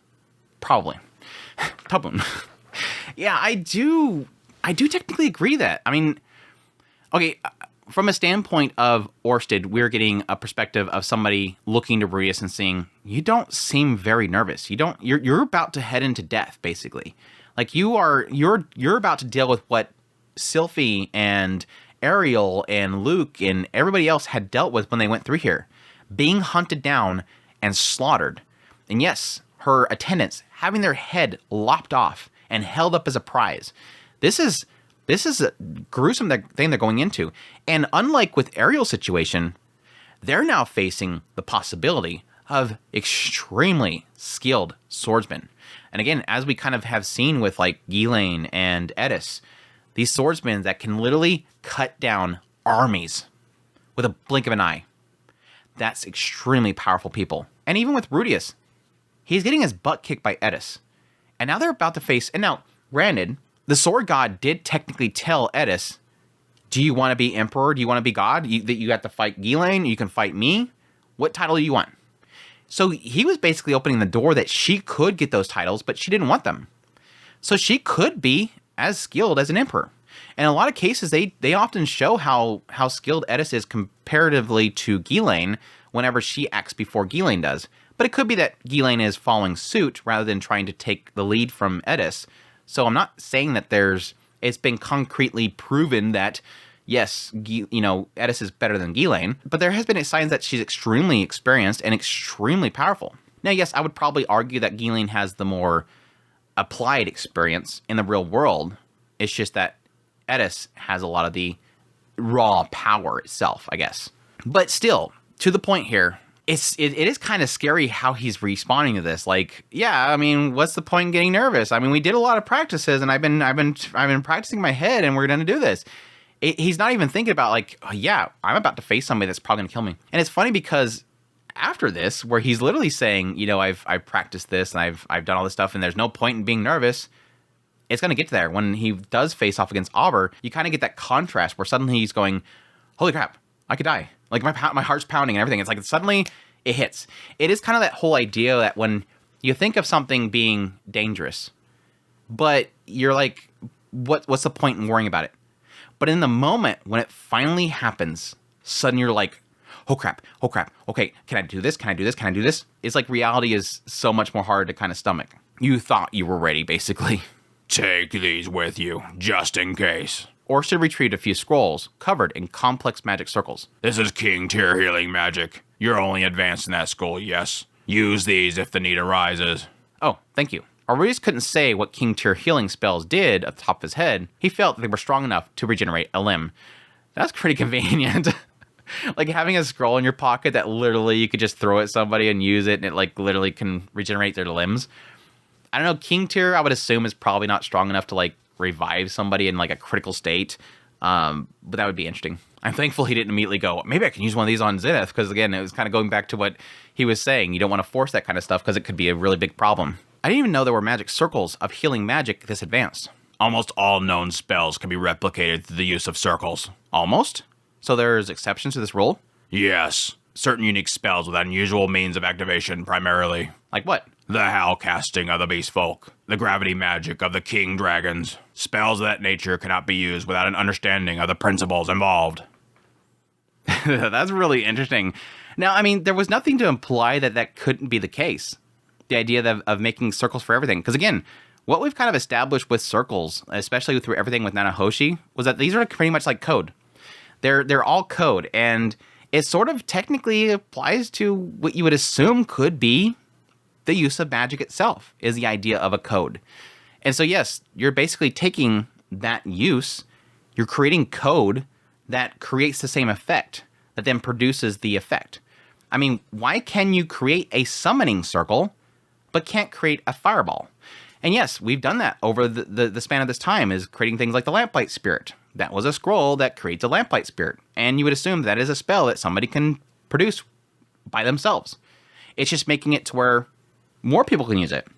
Probably. Tabun. Yeah, I do technically agree that. I mean, okay, from a standpoint of Orsted, we're getting a perspective of somebody looking to Ruiz and saying, you don't seem very nervous. You're about to head into death, basically. Like you're about to deal with what Sylphie and Ariel and Luke and everybody else had dealt with when they went through here. Being hunted down and slaughtered. And yes, her attendants having their head lopped off and held up as a prize. This is a gruesome thing they're going into. And unlike with Ariel's situation, they're now facing the possibility of extremely skilled swordsmen. And again, as we kind of have seen with like Ghislaine and Edis, these swordsmen that can literally cut down armies with a blink of an eye. That's extremely powerful people. And even with Rudius, he's getting his butt kicked by Edis. And now they're about to face, and now, granted, the sword god did technically tell Edis, do you want to be emperor? Do you want to be god? That you have to fight Ghislaine? You can fight me? What title do you want? So he was basically opening the door that she could get those titles, but she didn't want them. So she could be as skilled as an emperor. And in a lot of cases, they often show how skilled Edis is comparatively to Ghislaine whenever she acts before Ghislaine does. But it could be that Ghislaine is following suit rather than trying to take the lead from Edis. So I'm not saying that it's been concretely proven that, yes, Edis is better than Ghislaine, but there has been signs that she's extremely experienced and extremely powerful. Now, yes, I would probably argue that Ghislaine has the more applied experience in the real world. It's just that Edis has a lot of the raw power itself, I guess. But still, to the point here, it is kind of scary how he's responding to this. Like, yeah, I mean, what's the point in getting nervous? I mean, we did a lot of practices, and I've been practicing my head, and we're going to do this. He's not even thinking about like, oh, yeah, I'm about to face somebody that's probably going to kill me. And it's funny because after this, where he's literally saying, I've practiced this and I've done all this stuff, and there's no point in being nervous. It's going to get to there. When he does face off against Auber, you kind of get that contrast where suddenly he's going, holy crap, I could die. Like my heart's pounding and everything. It's like suddenly it hits. It is kind of that whole idea that when you think of something being dangerous, but you're like, what's the point in worrying about it? But in the moment when it finally happens, suddenly you're like, oh crap. Okay, can I do this? Can I do this? Can I do this? It's like reality is so much more hard to kind of stomach. You thought you were ready, basically. Take these with you, just in case. Orsted retrieved a few scrolls covered in complex magic circles. This is king tier healing magic. You're only advanced in that school, yes. Use these if the need arises. Oh, thank you. Ruiz couldn't say what king tier healing spells did at the top of his head. He felt that they were strong enough to regenerate a limb. That's pretty convenient. Like having a scroll in your pocket that literally you could just throw at somebody and use it, and it like literally can regenerate their limbs. I don't know, king tier I would assume is probably not strong enough to like revive somebody in like a critical state, but that would be interesting. I'm thankful he didn't immediately go, maybe I can use one of these on Zenith, because again, it was kind of going back to what he was saying. You don't want to force that kind of stuff because it could be a really big problem. I didn't even know there were magic circles of healing magic this advanced. Almost all known spells can be replicated through the use of circles. Almost? So there's exceptions to this rule? Yes. Certain unique spells with unusual means of activation primarily. Like what? The howl casting of the beast folk. The gravity magic of the king dragons. Spells of that nature cannot be used without an understanding of the principles involved. That's really interesting. Now, I mean, there was nothing to imply that that couldn't be the case. The idea of making circles for everything. Because again, what we've kind of established with circles, especially through everything with Nanahoshi, was that these are pretty much like code. They're all code, and it sort of technically applies to what you would assume could be the use of magic itself, is the idea of a code. And so yes, you're basically taking that use, you're creating code that creates the same effect, that then produces the effect. I mean, why can you create a summoning circle, but can't create a fireball? And yes, we've done that over the span of this time, is creating things like the Lamplight Spirit. That was a scroll that creates a Lamplight Spirit. And you would assume that is a spell that somebody can produce by themselves. It's just making it to where more people can use it.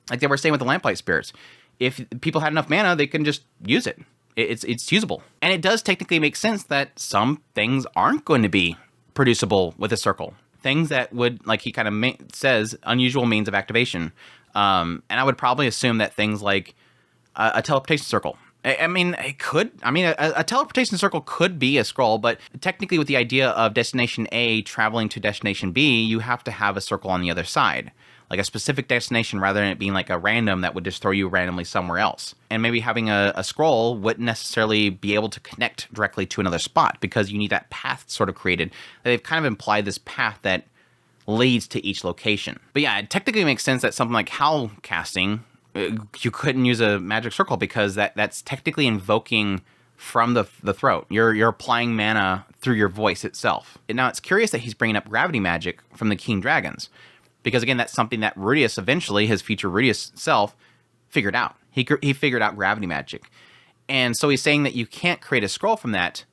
Like they were saying with the Lamplight Spirits. if people had enough mana, they can just use it. It's usable. And it does technically make sense that some things aren't going to be producible with a circle. Things that would, like he kind of says, unusual means of activation. And I would probably assume that things like a teleportation circle. I mean, it could. I mean, a teleportation circle could be a scroll, but technically with the idea of destination A traveling to destination B, you have to have a circle on the other side. Like a specific destination rather than it being like a random that would just throw you randomly somewhere else. And maybe having a scroll wouldn't necessarily be able to connect directly to another spot because you need that path sort of created. They've kind of implied this path that leads to each location. But yeah, it technically makes sense that something like Howl casting, you couldn't use a magic circle because that's technically invoking from the throat. You're applying mana through your voice itself. And now it's curious that he's bringing up gravity magic from the King Dragons. Because again, that's something that Rudius eventually, his future Rudius self, figured out. He figured out gravity magic. And so he's saying that you can't create a scroll from that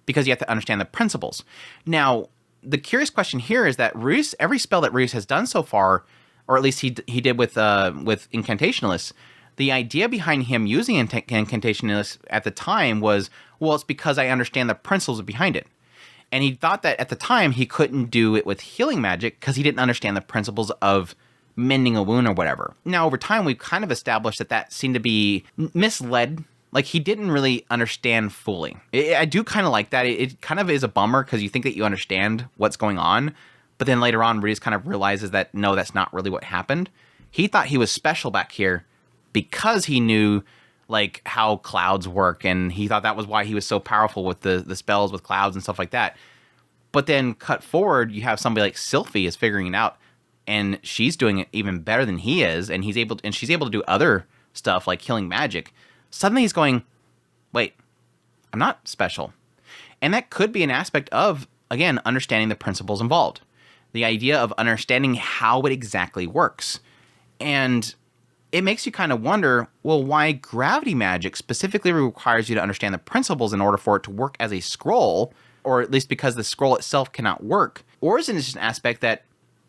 because you have to understand the principles. Now, the curious question here is that Rudius, every spell that Rudius has done so far, or at least he did with Incantationalists, the idea behind him using Incantationalists at the time was, well, it's because I understand the principles behind it. And he thought that at the time he couldn't do it with healing magic because he didn't understand the principles of mending a wound or whatever. Now, over time, we've kind of established that seemed to be misled. Like, he didn't really understand fully. I do kind of like that. It kind of is a bummer because you think that you understand what's going on. But then later on, Rudius kind of realizes that, no, that's not really what happened. He thought he was special back here because he knew like how clouds work, and he thought that was why he was so powerful with the spells with clouds and stuff like that. But then cut forward, you have somebody like Sylphie is figuring it out, and she's doing it even better than he is, and she's able to do other stuff like healing magic. Suddenly he's going, wait, I'm not special. And that could be an aspect of, again, understanding the principles involved. The idea of understanding how it exactly works. And it makes you kind of wonder, well, why gravity magic specifically requires you to understand the principles in order for it to work as a scroll, or at least because the scroll itself cannot work? Or is it just an aspect that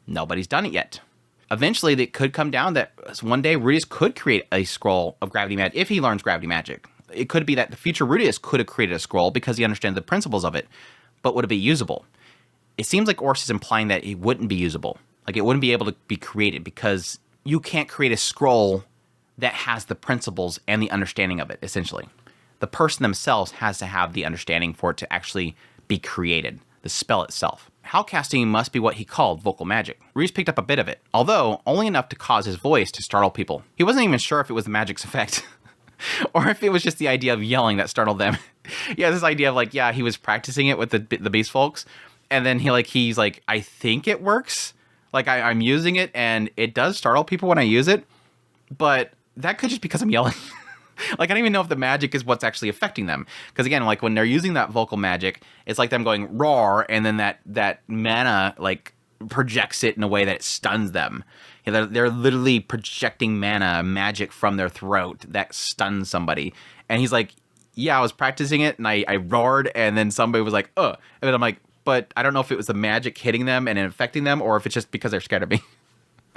nobody's done it yet? Eventually, it could come down that one day Rudius could create a scroll of gravity magic if he learns gravity magic. It could be that the future Rudius could have created a scroll because he understands the principles of it, but would it be usable? It seems like Orsted is implying that it wouldn't be usable. Like, it wouldn't be able to be created because you can't create a scroll that has the principles and the understanding of it, essentially. The person themselves has to have the understanding for it to actually be created, the spell itself. Howl casting must be what he called vocal magic. Rudius picked up a bit of it, although only enough to cause his voice to startle people. He wasn't even sure if it was the magic's effect, or if it was just the idea of yelling that startled them. Yeah, this idea of like, yeah, he was practicing it with the beast folks, and then he's like, I think it works. Like, I'm using it, and it does startle people when I use it, but that could just be because I'm yelling. Like, I don't even know if the magic is what's actually affecting them. Because, again, like, when they're using that vocal magic, it's like them going roar, and then that mana, like, projects it in a way that it stuns them. They're literally projecting mana, magic from their throat that stuns somebody. And he's like, yeah, I was practicing it, and I roared, and then somebody was like, ugh. And then I'm like, but I don't know if it was the magic hitting them and infecting them, or if it's just because they're scared of me.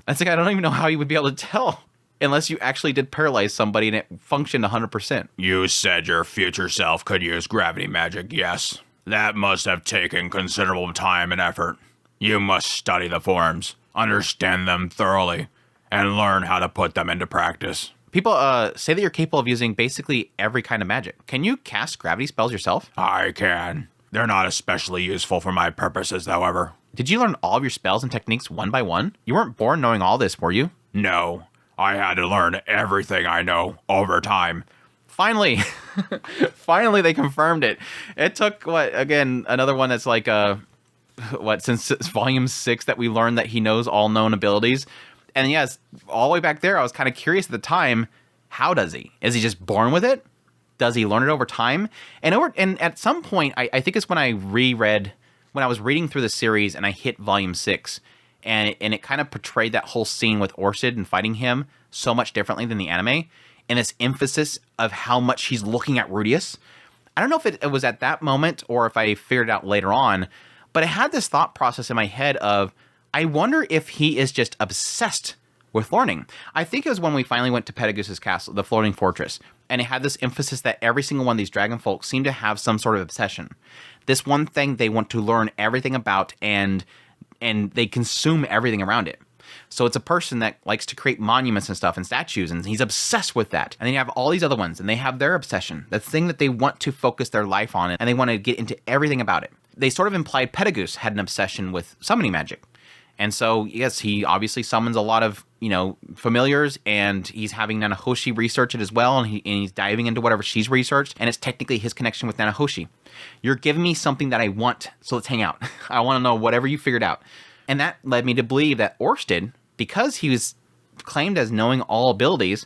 That's like, I don't even know how you would be able to tell. Unless you actually did paralyze somebody and it functioned 100%. You said your future self could use gravity magic, yes. That must have taken considerable time and effort. You must study the forms, understand them thoroughly, and learn how to put them into practice. People say that you're capable of using basically every kind of magic. Can you cast gravity spells yourself? I can. They're not especially useful for my purposes, however. Did you learn all of your spells and techniques one by one? You weren't born knowing all this, were you? No. I had to learn everything I know over time. Finally, finally they confirmed it. It took, another one that's like, since volume 6 that we learned that he knows all known abilities. And yes, all the way back there, I was kind of curious at the time, how does he? Is he just born with it? Does he learn it over time? And at some point, I think it's when I was reading through the series and I hit volume 6, and it kind of portrayed that whole scene with Orsted and fighting him so much differently than the anime, and this emphasis of how much he's looking at Rudius. I don't know if it was at that moment or if I figured it out later on, but I had this thought process in my head of, I wonder if he is just obsessed with learning. I think it was when we finally went to Pegasus's castle, the floating fortress, and it had this emphasis that every single one of these dragon folk seem to have some sort of obsession. This one thing they want to learn everything about, and they consume everything around it. So it's a person that likes to create monuments and stuff and statues, and he's obsessed with that. And then you have all these other ones, and they have their obsession, the thing that they want to focus their life on, and they want to get into everything about it. They sort of implied Pegasus had an obsession with summoning magic. And so, yes, he obviously summons a lot of, familiars, and he's having Nanahoshi research it as well, and he's diving into whatever she's researched, and it's technically his connection with Nanahoshi. You're giving me something that I want, so let's hang out. I want to know whatever you figured out. And that led me to believe that Orsted, because he was claimed as knowing all abilities,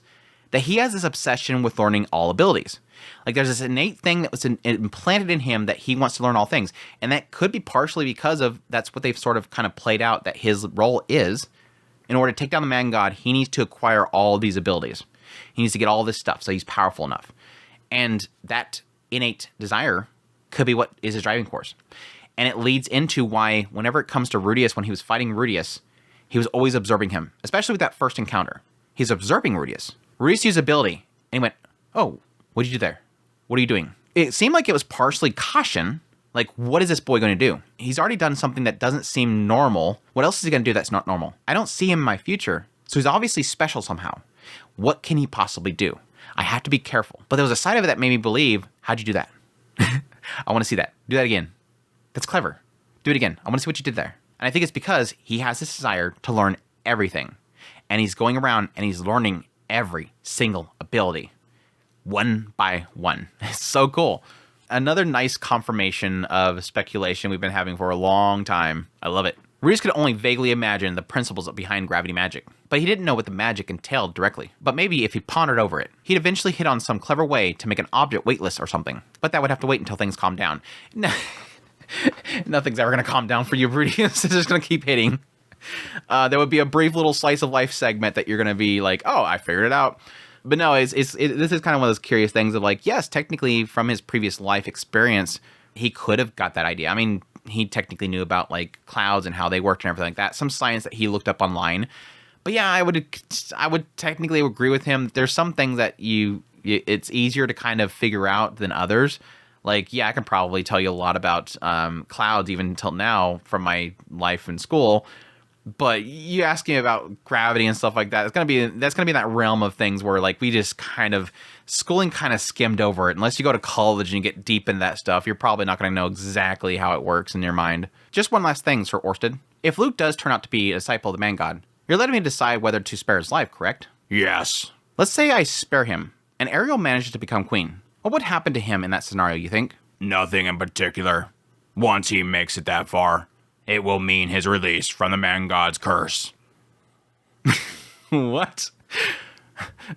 that he has this obsession with learning all abilities. Like, there's this innate thing that was implanted in him that he wants to learn all things. And that could be partially because of, that's what they've sort of kind of played out, that his role is, in order to take down the man god, he needs to acquire all these abilities. He needs to get all this stuff, so he's powerful enough. And that innate desire could be what is his driving force. And it leads into why, whenever it comes to Rudius, when he was fighting Rudius, he was always observing him, especially with that first encounter. He's observing Rudius. Rudius used ability, and he went, "Oh, what did you do there? What are you doing?" It seemed like it was partially caution. Like, what is this boy going to do? He's already done something that doesn't seem normal. What else is he going to do that's not normal? I don't see him in my future, so he's obviously special somehow. What can he possibly do? I have to be careful. But there was a side of it that made me believe, how'd you do that? I want to see that. Do that again. That's clever. Do it again. I want to see what you did there. And I think it's because he has this desire to learn everything. And he's going around and he's learning every single ability, one by one. It's so cool. Another nice confirmation of speculation we've been having for a long time. I love it. Rudius could only vaguely imagine the principles behind gravity magic, but he didn't know what the magic entailed directly. But maybe if he pondered over it, he'd eventually hit on some clever way to make an object weightless or something. But that would have to wait until things calm down. Nothing's ever going to calm down for you, Rudius. It's just going to keep hitting. There would be a brief little slice of life segment that you're going to be like, oh, I figured it out. But no, this is kind of one of those curious things of like, yes, technically from his previous life experience, he could have got that idea. I mean, he technically knew about like clouds and how they worked and everything like that. Some science that he looked up online. But yeah, I would technically agree with him. There's some things that it's easier to kind of figure out than others. Like, yeah, I can probably tell you a lot about clouds even until now from my life in school. But you asking about gravity and stuff like that, that's gonna be in that realm of things where like we just schooling kind of skimmed over it. Unless you go to college and you get deep in that stuff, you're probably not gonna know exactly how it works in your mind. Just one last thing, Sir Orsted. If Luke does turn out to be a disciple of the man god, you're letting me decide whether to spare his life, correct? Yes. Let's say I spare him, and Ariel manages to become queen. What would happen to him in that scenario, you think? Nothing in particular. Once he makes it that far, it will mean his release from the man god's curse. What?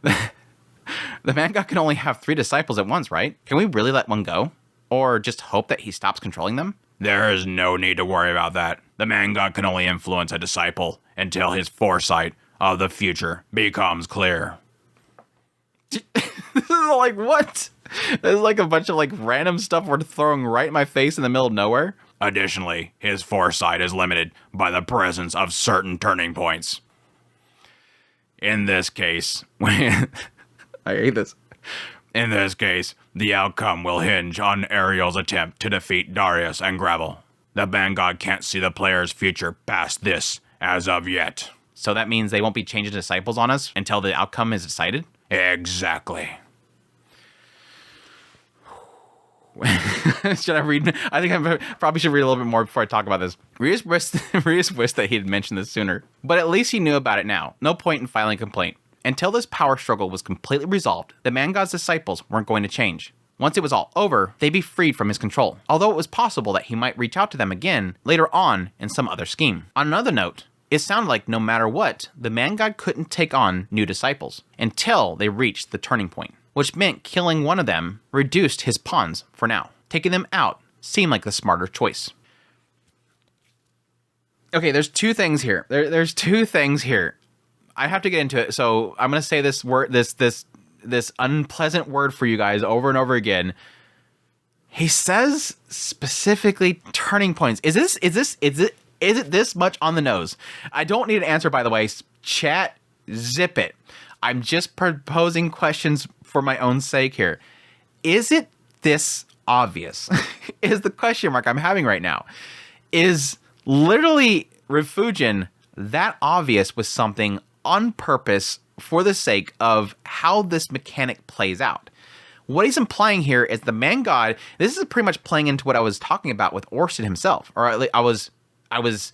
The man god can only have 3 disciples at once, right? Can we really let one go? Or just hope that he stops controlling them? There is no need to worry about that. The man god can only influence a disciple until his foresight of the future becomes clear. This is like, what? There's like a bunch of like random stuff we're throwing right in my face in the middle of nowhere. Additionally, his foresight is limited by the presence of certain turning points. In this case, I hate this. In this case, the outcome will hinge on Ariel's attempt to defeat Darius and Gravel. The man god can't see the player's future past this as of yet. So that means they won't be changing disciples on us until the outcome is decided? Exactly. Should I read? I think I probably should read a little bit more before I talk about this. Rudius wished that he had mentioned this sooner, but at least he knew about it now. No point in filing a complaint. Until this power struggle was completely resolved, the man god's disciples weren't going to change. Once it was all over, they'd be freed from his control, although it was possible that he might reach out to them again later on in some other scheme. On another note, it sounded like no matter what, the man god couldn't take on new disciples until they reached the turning point, which meant killing one of them reduced his pawns for now. Taking them out seemed like the smarter choice. Okay, there's 2 things here. There's 2 things here. I have to get into it, so I'm going to say this word, this unpleasant word for you guys over and over again. He says specifically turning points. Is it this much on the nose? I don't need an answer, by the way. Chat, zip it. I'm just proposing questions for my own sake here. Is it this obvious? Is the question mark I'm having right now. Is literally Refugin that obvious with something on purpose for the sake of how this mechanic plays out? What he's implying here is the man god. This is pretty much playing into what I was talking about with Orsted himself. Or I was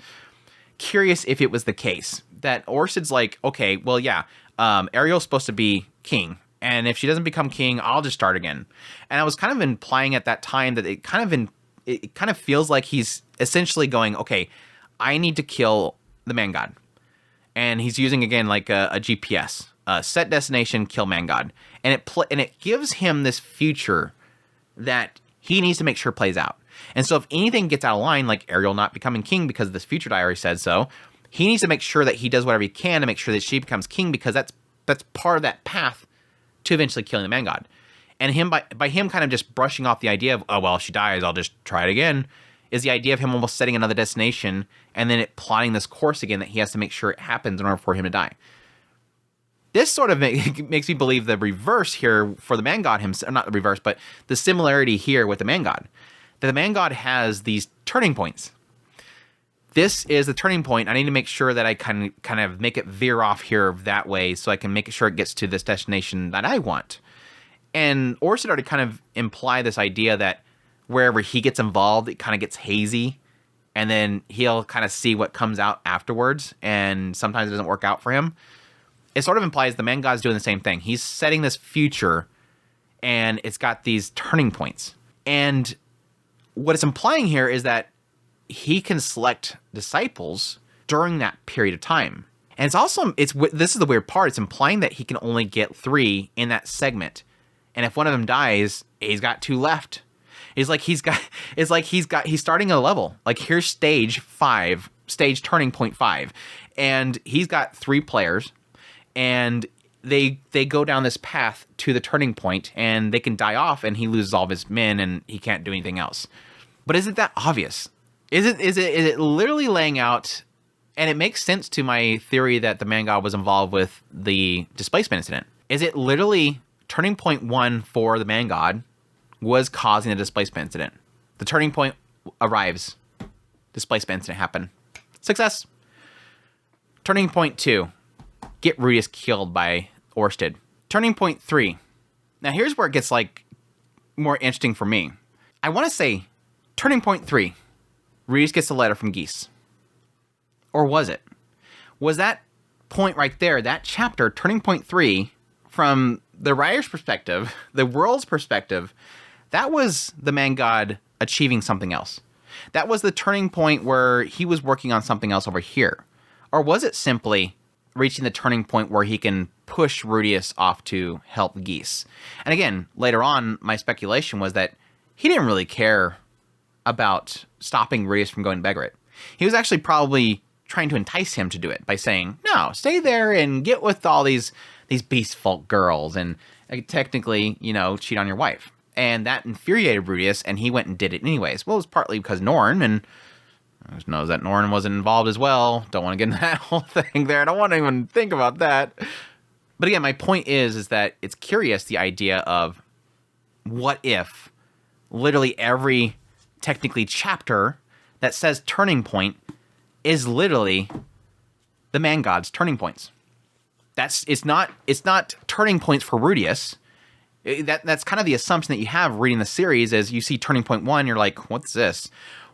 curious if it was the case that Orsted's like, okay, well, yeah, Ariel's supposed to be king, and if she doesn't become king, I'll just start again. And I was kind of implying at that time that it kind of feels like he's essentially going, okay, I need to kill the man god, and he's using again like a GPS. Set destination, kill man god, and it gives him this future that he needs to make sure plays out. And so if anything gets out of line, like Ariel not becoming king because this future diary said so, he needs to make sure that he does whatever he can to make sure that she becomes king, because that's part of that path to eventually killing the man god. And him by him kind of just brushing off the idea of, oh well, if she dies, I'll just try it again, is the idea of him almost setting another destination and then it plotting this course again that he has to make sure it happens in order for him to die. This sort of makes me believe the reverse here for the man god himself, not the reverse, but the similarity here with the man god. That the man god has these turning points. This is the turning point. I need to make sure that I kind of make it veer off here that way so I can make sure it gets to this destination that I want. And Orsted already kind of imply this idea that wherever he gets involved, it kind of gets hazy. And then he'll kind of see what comes out afterwards. And sometimes it doesn't work out for him. It sort of implies the man god's doing the same thing. He's setting this future, and it's got these turning points. And what it's implying here is that he can select disciples during that period of time. And it's also, this is the weird part, it's implying that he can only get 3 in that segment. And if one of them dies, he's got 2 left. He's starting a level. Like, here's stage turning point 5. And he's got 3 players. And they go down this path to the turning point, and they can die off, and he loses all of his men, and he can't do anything else. But is it that obvious? Is it literally laying out? And it makes sense to my theory that the man god was involved with the displacement incident. Is it literally turning point 1 for the man god was causing the displacement incident? The turning point arrives. Displacement incident happened. Success. Turning point 2. Get Rudius killed by Orsted. Turning point 3. Now here's where it gets like more interesting for me. I want to say turning point 3. Rudius gets a letter from Geese. Or was it? Was that point right there, that chapter, turning point 3, from the writer's perspective, the world's perspective, that was the man god achieving something else. That was the turning point where he was working on something else over here. Or was it simply reaching the turning point where he can push Rudius off to help Geese? And again, later on, my speculation was that he didn't really care about stopping Rudius from going to Begarit. He was actually probably trying to entice him to do it by saying, no, stay there and get with all these beast folk girls and technically, cheat on your wife. And that infuriated Rudius, and he went and did it anyways. Well, it was partly because Norn, and I just knows that Norn wasn't involved as well. Don't want to get into that whole thing there. I don't want to even think about that. But again, my point is that it's curious, the idea of what if literally every technically chapter that says turning point is literally the man god's turning points. It's not turning points for Rudius. That's kind of the assumption that you have reading the series, is you see turning point 1, you're like, what's this?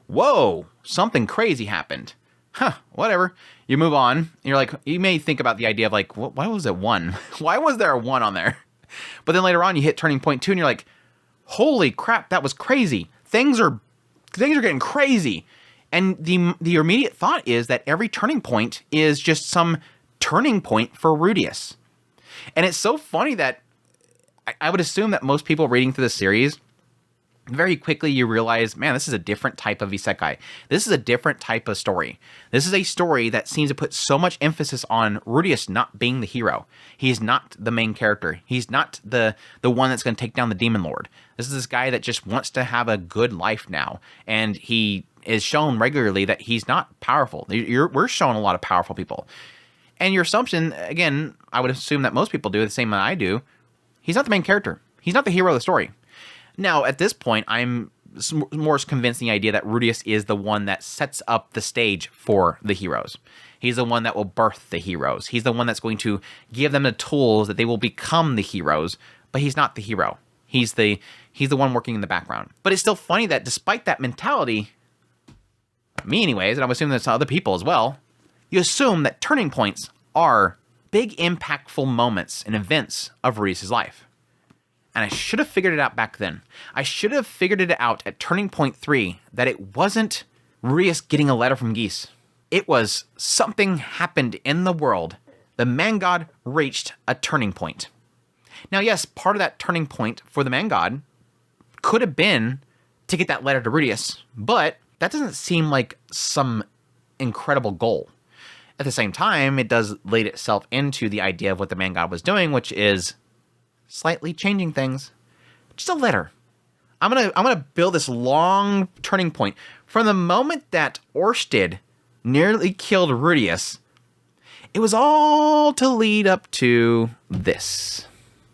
Whoa, something crazy happened. Huh, whatever. You move on, and you're like, you may think about the idea of like, why was it 1? Why was there a 1 on there? But then later on, you hit turning point 2, and you're like, holy crap, that was crazy. Things are getting crazy. And the immediate thought is that every turning point is just some turning point for Rudius. And it's so funny that I would assume that most people reading through the series, very quickly you realize, man, this is a different type of isekai. This is a different type of story. This is a story that seems to put so much emphasis on Rudius not being the hero. He's not the main character. He's not the one that's going to take down the Demon Lord. This is this guy that just wants to have a good life now. And he is shown regularly that he's not powerful. We're shown a lot of powerful people. And your assumption, again, I would assume that most people do the same as I do. He's not the main character. He's not the hero of the story. Now, at this point, I'm more convinced in the idea that Rudius is the one that sets up the stage for the heroes. He's the one that will birth the heroes. He's the one that's going to give them the tools that they will become the heroes, but he's not the hero. He's the one working in the background. But it's still funny that despite that mentality, me anyways, and I'm assuming that's other people as well, you assume that turning points are big impactful moments and events of Rudius' life. And I should have figured it out back then. I should have figured it out at turning point 3 that it wasn't Rudius getting a letter from Geese. It was something happened in the world. The man god reached a turning point. Now, yes, part of that turning point for the man god could have been to get that letter to Rudius, but that doesn't seem like some incredible goal. At the same time, it does lead itself into the idea of what the man god was doing, which is slightly changing things. Just a letter. I'm gonna build this long turning point from the moment that Orsted nearly killed Rudius. It was all to lead up to this.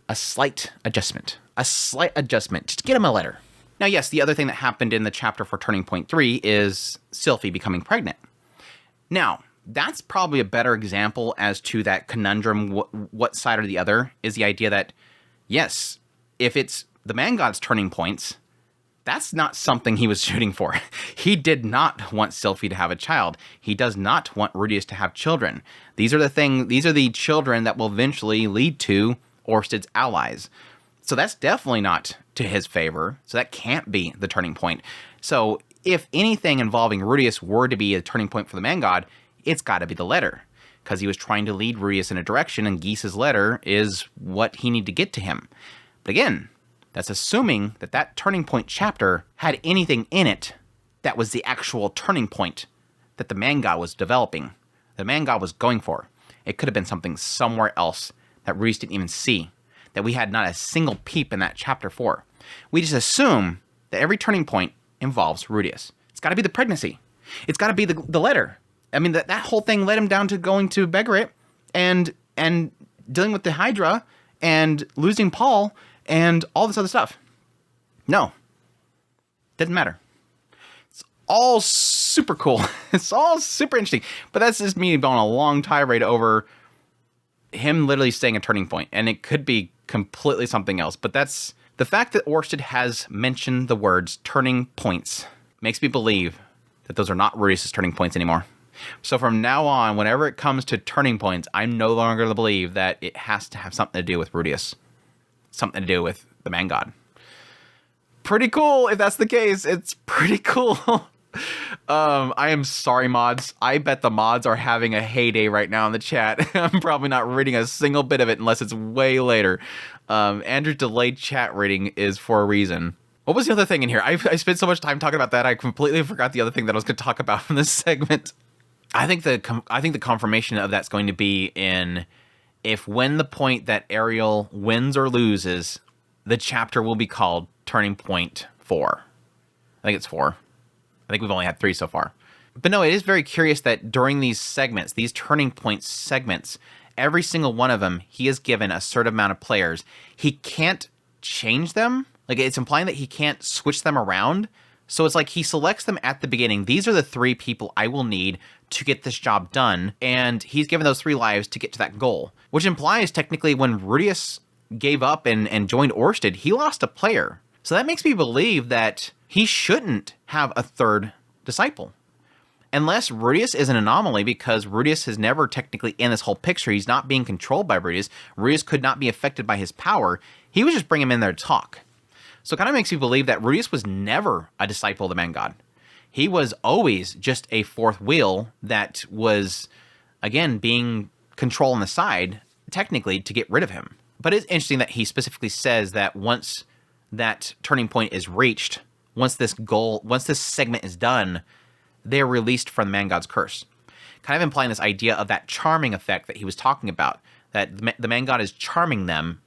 A slight adjustment. Just get him a letter. Now, yes, the other thing that happened in the chapter for Turning Point 3 is Sylphie becoming pregnant. Now, that's probably a better example as to that conundrum, what side or the other, is the idea that, yes, if it's the man god's turning points, that's not something he was shooting for. He did not want Sylphie to have a child. He does not want Rudius to have children. These are the children that will eventually lead to Orsted's allies. So that's definitely not to his favor. So that can't be the turning point. So if anything involving Rudius were to be a turning point for the man god, it's got to be the letter, because he was trying to lead Rudius in a direction, and Geese's letter is what he needed to get to him. But again, that's assuming that that turning point chapter had anything in it that was the actual turning point that the man god was developing, the man god was going for. It could have been something somewhere else that Rudius didn't even see, that we had not a single peep in that chapter for. We just assume that every turning point involves Rudius. It's got to be the pregnancy. It's got to be the letter. I mean, that whole thing led him down to going to Begarit and dealing with the Hydra and losing Paul and all this other stuff. No. Doesn't matter. It's all super cool. It's all super interesting. But that's just me going a long tirade over him literally saying a turning point. And it could be completely something else. But that's the fact that Orsted has mentioned the words turning points makes me believe that those are not Rudius' turning points anymore. So from now on, whenever it comes to turning points, I'm no longer going to believe that it has to have something to do with Rudius. Something to do with the man god. Pretty cool if that's the case. It's pretty cool. I am sorry, mods. I bet the mods are having a heyday right now in the chat. I'm probably not reading a single bit of it unless it's way later. Andrew's delayed chat reading is for a reason. What was the other thing in here? I spent so much time talking about that, I completely forgot the other thing that I was going to talk about in this segment. I think the confirmation of that's going to be in if when the point that Ariel wins or loses, the chapter will be called Turning Point 4. I think it's 4. I think we've only had 3 so far. But no, it is very curious that during these segments, these Turning Point segments, every single one of them, he is given a certain amount of players. He can't change them. Like, it's implying that he can't switch them around. So it's like he selects them at the beginning. These are the 3 people I will need to get this job done. And he's given those 3 lives to get to that goal. Which implies technically when Rudius gave up and joined Orsted, he lost a player. So that makes me believe that he shouldn't have a 3rd disciple. Unless Rudius is an anomaly, because Rudius is never technically in this whole picture. He's not being controlled by Rudius. Rudius could not be affected by his power. He was just bringing him in there to talk. So it kind of makes me believe that Rudius was never a disciple of the man god. He was always just a 4th wheel that was, again, being controlled on the side, technically, to get rid of him. But it's interesting that he specifically says that once that turning point is reached, once this segment is done, they're released from the man god's curse. Kind of implying this idea of that charming effect that he was talking about, that the man god is charming them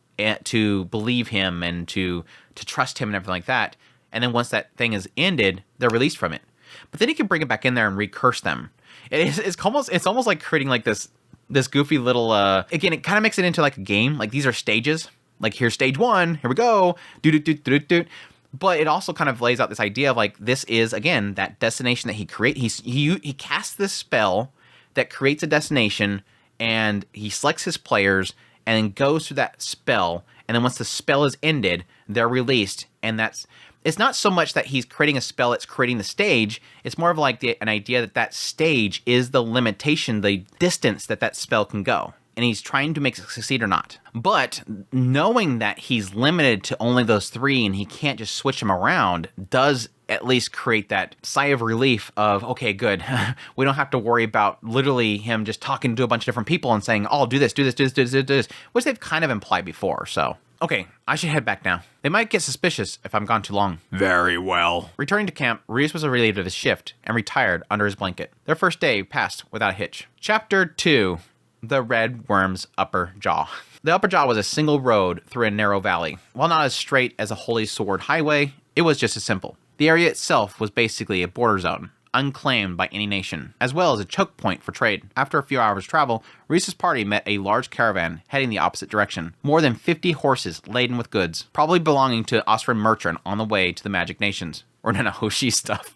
to believe him and to trust him and everything like that. And then once that thing is ended, they're released from it. But then he can bring it back in there and recurse them. It's almost like creating like this this goofy little again, it kind of makes it into like a game. Like these are stages. Like here's stage 1, here we go. Do. But it also kind of lays out this idea of like this is again that destination that he creates. He casts this spell that creates a destination, and he selects his players and then goes through that spell. And then once the spell is ended, they're released. And it's not so much that he's creating a spell that's creating the stage. It's more of like an idea that that stage is the limitation, the distance that spell can go. And he's trying to make it succeed or not. But knowing that he's limited to only those 3 and he can't just switch them around does at least create that sigh of relief of, okay, good. We don't have to worry about literally him just talking to a bunch of different people and saying, oh, do this, which they've kind of implied before, so. Okay, I should head back now. They might get suspicious if I'm gone too long. Very well. Returning to camp, Reese was relieved of his shift and retired under his blanket. Their first day passed without a hitch. Chapter 2. The Red Worm's Upper Jaw. The Upper Jaw was a single road through a narrow valley. While not as straight as a Holy Sword highway, it was just as simple. The area itself was basically a border zone, unclaimed by any nation, as well as a choke point for trade. After a few hours' travel, Reese's party met a large caravan heading the opposite direction. More than 50 horses laden with goods, probably belonging to an Austrian merchant on the way to the Magic Nations. Or Nanahoshi stuff.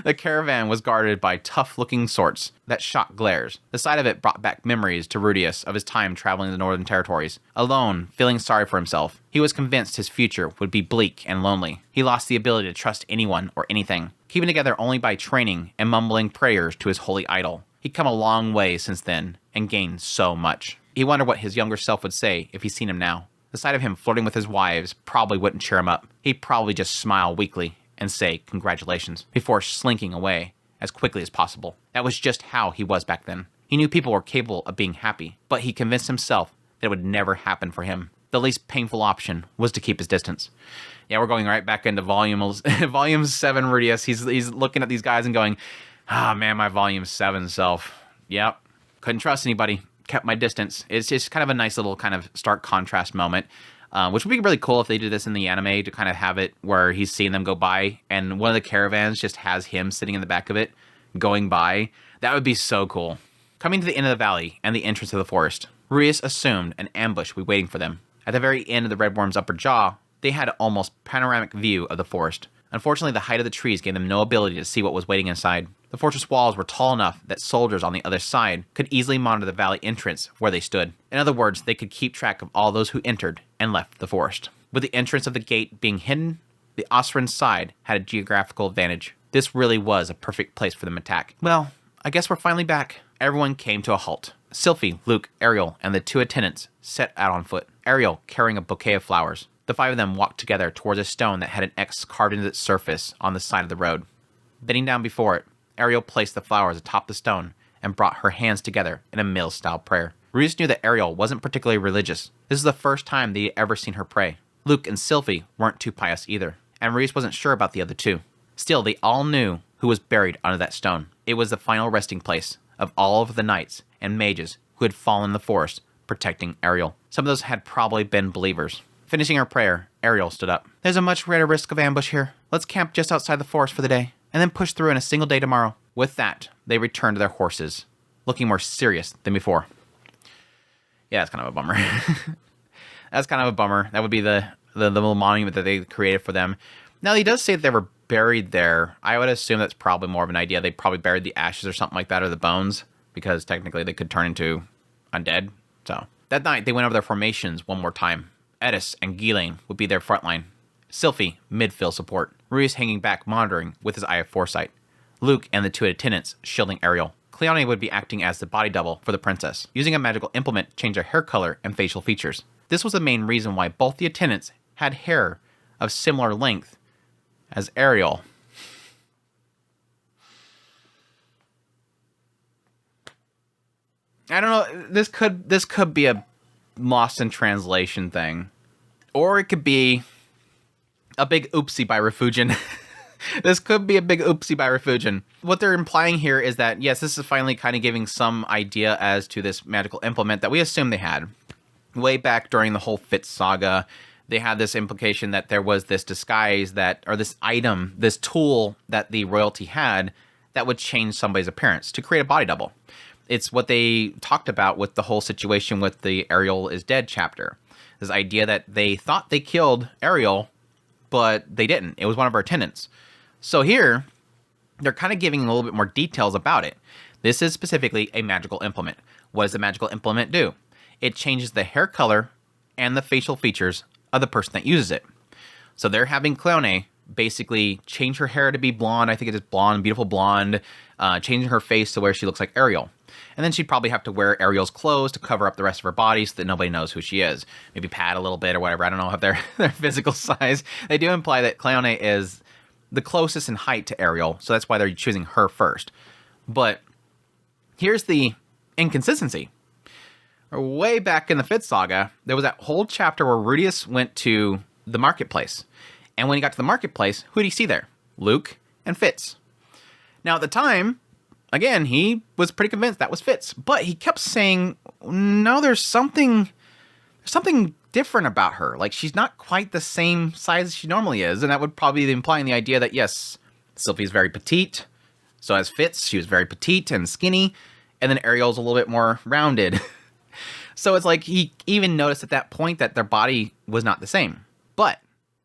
The caravan was guarded by tough-looking sorts that shot glares. The sight of it brought back memories to Rudius of his time traveling the Northern Territories. Alone, feeling sorry for himself, he was convinced his future would be bleak and lonely. He lost the ability to trust anyone or anything, keeping together only by training and mumbling prayers to his holy idol. He'd come a long way since then, and gained so much. He wondered what his younger self would say if he'd seen him now. The sight of him flirting with his wives probably wouldn't cheer him up. He'd probably just smile weakly and say congratulations before slinking away as quickly as possible. That was just how he was back then. He knew people were capable of being happy, but he convinced himself that it would never happen for him. The least painful option was to keep his distance. Yeah, we're going right back into volume 7 Rudius. He's looking at these guys and going, man, my volume 7 self. Yep, couldn't trust anybody. Kept my distance. It's just kind of a nice little kind of stark contrast moment. Which would be really cool if they did this in the anime to kind of have it where he's seeing them go by and one of the caravans just has him sitting in the back of it going by. That would be so cool. Coming to the end of the valley and the entrance of the forest, Ruius assumed an ambush would be waiting for them. At the very end of the Red Worm's upper jaw, they had an almost panoramic view of the forest. Unfortunately, the height of the trees gave them no ability to see what was waiting inside. The fortress walls were tall enough that soldiers on the other side could easily monitor the valley entrance where they stood. In other words, they could keep track of all those who entered and left the forest. With the entrance of the gate being hidden, the Austrian side had a geographical advantage. This really was a perfect place for them to attack. Well, I guess we're finally back. Everyone came to a halt. Sylphie, Luke, Ariel, and the 2 attendants set out on foot. Ariel carrying a bouquet of flowers. The 5 of them walked together towards a stone that had an X carved into its surface on the side of the road. Bending down before it, Ariel placed the flowers atop the stone and brought her hands together in a mill-style prayer. Rudius knew that Ariel wasn't particularly religious. This is the first time that he had ever seen her pray. Luke and Sylphie weren't too pious either, and Rudius wasn't sure about the other 2. Still, they all knew who was buried under that stone. It was the final resting place of all of the knights and mages who had fallen in the forest protecting Ariel. Some of those had probably been believers. Finishing her prayer, Ariel stood up. There's a much greater risk of ambush here. Let's camp just outside the forest for the day, and then push through in a single day tomorrow. With that, they returned to their horses, looking more serious than before. Yeah, that's kind of a bummer. That's kind of a bummer. That would be the little monument that they created for them. Now, he does say that they were buried there. I would assume that's probably more of an idea. They probably buried the ashes or something like that, or the bones, because technically they could turn into undead. So that night, they went over their formations one more time. Edis and Ghislaine would be their frontline. Sylphie, midfield support. Ruius hanging back, monitoring with his eye of foresight. Luke and the 2 attendants shielding Ariel. Cleone would be acting as the body double for the princess, using a magical implement to change their hair color and facial features. This was the main reason why both the attendants had hair of similar length as Ariel. I don't know, this could be a lost in translation thing. Or it could be a big oopsie by Refugin. This could be a big oopsie by Refugin. What they're implying here is that, yes, this is finally kind of giving some idea as to this magical implement that we assume they had. Way back during the whole Fitz saga, they had this implication that there was this disguise that, or this item, this tool that the royalty had that would change somebody's appearance to create a body double. It's what they talked about with the whole situation with the Ariel is dead chapter. This idea that they thought they killed Ariel, but they didn't. It was one of her attendants. So here, they're kind of giving a little bit more details about it. This is specifically a magical implement. What does the magical implement do? It changes the hair color and the facial features of the person that uses it. So they're having Cleone basically change her hair to be blonde. I think it is blonde, beautiful blonde, changing her face to where she looks like Ariel. And then she'd probably have to wear Ariel's clothes to cover up the rest of her body so that nobody knows who she is. Maybe pad a little bit or whatever. I don't know if their physical size. They do imply that Cleone is the closest in height to Ariel, so that's why they're choosing her first. But here's the inconsistency. Way back in the 5th saga, there was that whole chapter where Rudius went to the marketplace. And when he got to the marketplace, who did he see there? Luke and Fitz. Now, at the time, again, he was pretty convinced that was Fitz. But he kept saying, no, there's something different about her. Like, she's not quite the same size as she normally is. And that would probably be implying the idea that, yes, Sylphie's very petite. So as Fitz, she was very petite and skinny. And then Ariel's a little bit more rounded. So it's like he even noticed at that point that their body was not the same. But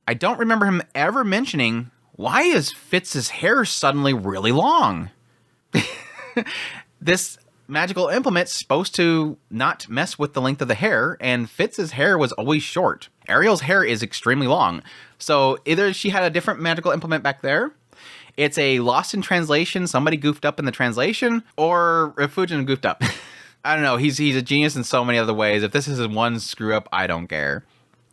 I don't remember him ever mentioning, why is Fitz's hair suddenly really long? This magical implement's supposed to not mess with the length of the hair, and Fitz's hair was always short. Ariel's hair is extremely long. So either she had a different magical implement back there, it's a lost in translation, somebody goofed up in the translation, or Fujin goofed up. I don't know, he's a genius in so many other ways. If this is one screw up, I don't care.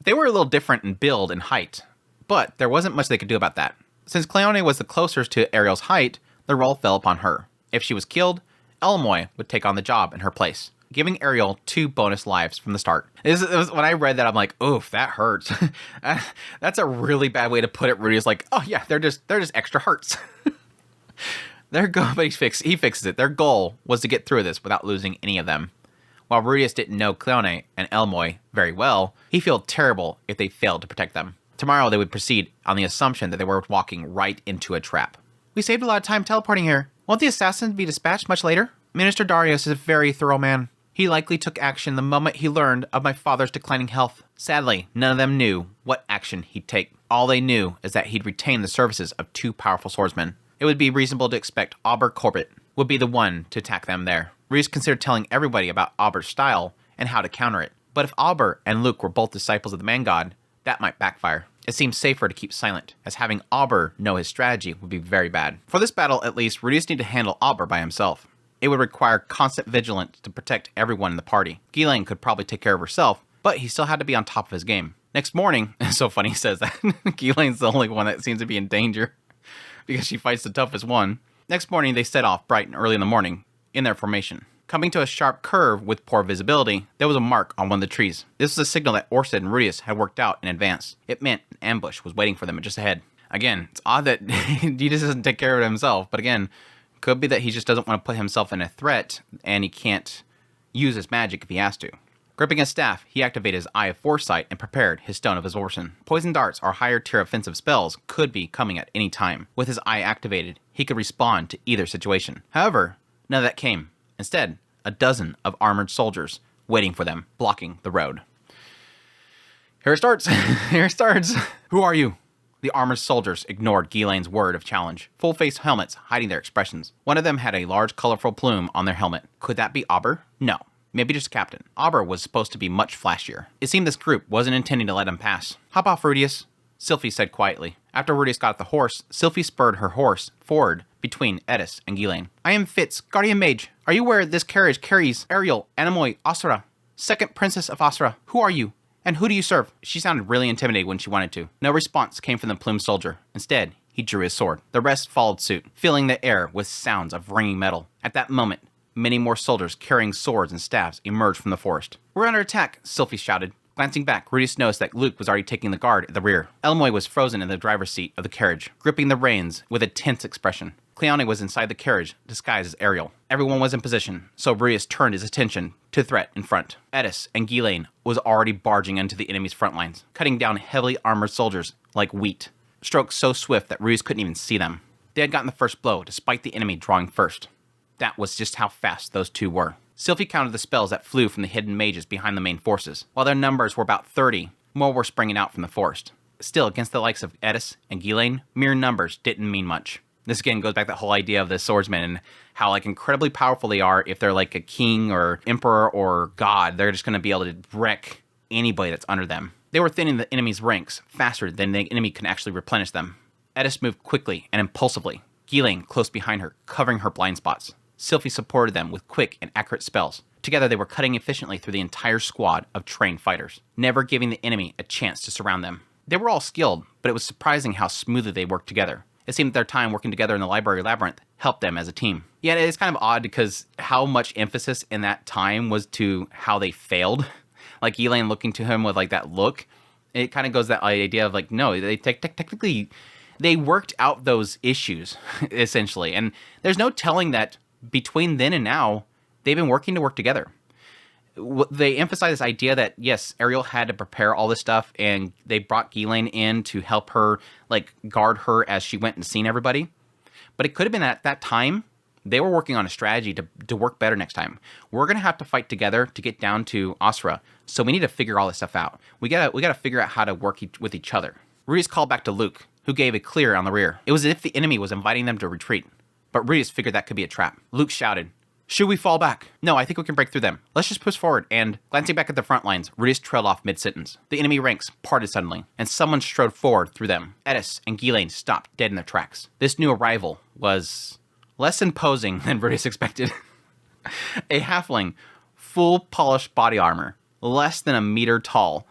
They were a little different in build and height, but there wasn't much they could do about that. Since Cleone was the closest to Ariel's height, the role fell upon her. If she was killed, Elmoy would take on the job in her place, giving Ariel 2 bonus lives from the start. When I read that, I'm like, oof, that hurts. That's a really bad way to put it. Rudy's like, oh yeah, they're just extra hearts. Their goal, but he fixes it. Their goal was to get through this without losing any of them. While Rudius didn't know Cleone and Elmoy very well, he felt terrible if they failed to protect them. Tomorrow they would proceed on the assumption that they were walking right into a trap. We saved a lot of time teleporting here. Won't the assassins be dispatched much later? Minister Darius is a very thorough man. He likely took action the moment he learned of my father's declining health. Sadly, none of them knew what action he'd take. All they knew is that he'd retain the services of 2 powerful swordsmen. It would be reasonable to expect Auber Corbett would be the one to attack them there. Reese considered telling everybody about Auber's style and how to counter it. But if Auber and Luke were both disciples of the man god, that might backfire. It seemed safer to keep silent, as having Auber know his strategy would be very bad. For this battle, at least, Rudius needed to handle Auber by himself. It would require constant vigilance to protect everyone in the party. Ghislaine could probably take care of herself, but he still had to be on top of his game. Next morning, it's so funny he says that, Ghislaine's the only one that seems to be in danger, because she fights the toughest one. Next morning, they set off bright and early in the morning, in their formation. Coming to a sharp curve with poor visibility, there was a mark on one of the trees. This was a signal that Orsted and Rudius had worked out in advance. It meant an ambush was waiting for them just ahead. Again, it's odd that he just doesn't take care of it himself, but again, could be that he just doesn't want to put himself in a threat, and he can't use his magic if he has to. Gripping his staff, he activated his Eye of Foresight and prepared his Stone of Absorption. Poison darts or higher tier offensive spells could be coming at any time. With his eye activated, he could respond to either situation. However, none of that came. Instead, a dozen of armored soldiers waiting for them, blocking the road. Here it starts. Here it starts. Who are you? The armored soldiers ignored Ghislaine's word of challenge, full-face helmets hiding their expressions. One of them had a large, colorful plume on their helmet. Could that be Auber? No. Maybe just a captain. Auber was supposed to be much flashier. It seemed this group wasn't intending to let him pass. Hop off, Rudius, Sylphie said quietly. After Rudius got off the horse, Sylphie spurred her horse forward between Edis and Ghislaine. I am Fitz, Guardian Mage. Are you aware this carriage carries Ariel, Anemoy, Asura, second princess of Asura? Who are you? And who do you serve? She sounded really intimidated when she wanted to. No response came from the plumed soldier. Instead, he drew his sword. The rest followed suit, filling the air with sounds of ringing metal. At that moment, many more soldiers carrying swords and staffs emerged from the forest. We're under attack, Sylphie shouted. Glancing back, Rudius noticed that Luke was already taking the guard at the rear. Elmoy was frozen in the driver's seat of the carriage, gripping the reins with a tense expression. Cleone was inside the carriage, disguised as Ariel. Everyone was in position, so Rudius turned his attention to the threat in front. Edis and Ghislaine was already barging into the enemy's front lines, cutting down heavily armored soldiers like wheat. Strokes so swift that Rudius couldn't even see them. They had gotten the first blow, despite the enemy drawing first. That was just how fast those two were. Sylphie counted the spells that flew from the hidden mages behind the main forces. While their numbers were about 30, more were springing out from the forest. Still, against the likes of Edis and Ghislaine, mere numbers didn't mean much. This again goes back to that whole idea of the swordsman and how like incredibly powerful they are. If they're like a king or emperor or god, they're just going to be able to wreck anybody that's under them. They were thinning the enemy's ranks faster than the enemy can actually replenish them. Edis moved quickly and impulsively, Ghislaine close behind her, covering her blind spots. Sylphie supported them with quick and accurate spells. Together they were cutting efficiently through the entire squad of trained fighters, never giving the enemy a chance to surround them. They were all skilled, but it was surprising how smoothly they worked together. It seemed that their time working together in the library labyrinth helped them as a team. Yet it's kind of odd because how much emphasis in that time was to how they failed. Like Elaine looking to him with like that look. It kind of goes that idea of like, no, they technically, they worked out those issues, essentially. And there's no telling that between then and now, they've been working to work together. They emphasize this idea that, yes, Ariel had to prepare all this stuff, and they brought Ghislaine in to help her, like, guard her as she went and seen everybody. But it could have been at that time, they were working on a strategy to work better next time. We're going to have to fight together to get down to Asra, so we need to figure all this stuff out. We gotta figure out how to work with each other. Rudius called back to Luke, who gave a clear on the rear. It was as if the enemy was inviting them to retreat, but Rudius figured that could be a trap. Luke shouted, "Should we fall back?" "No, I think we can break through them. Let's just push forward." And, glancing back at the front lines, Rudius trailed off mid-sentence. The enemy ranks parted suddenly, and someone strode forward through them. Edis and Ghislaine stopped dead in their tracks. This new arrival was less imposing than Rudius expected. A halfling, full polished body armor, less than a meter tall.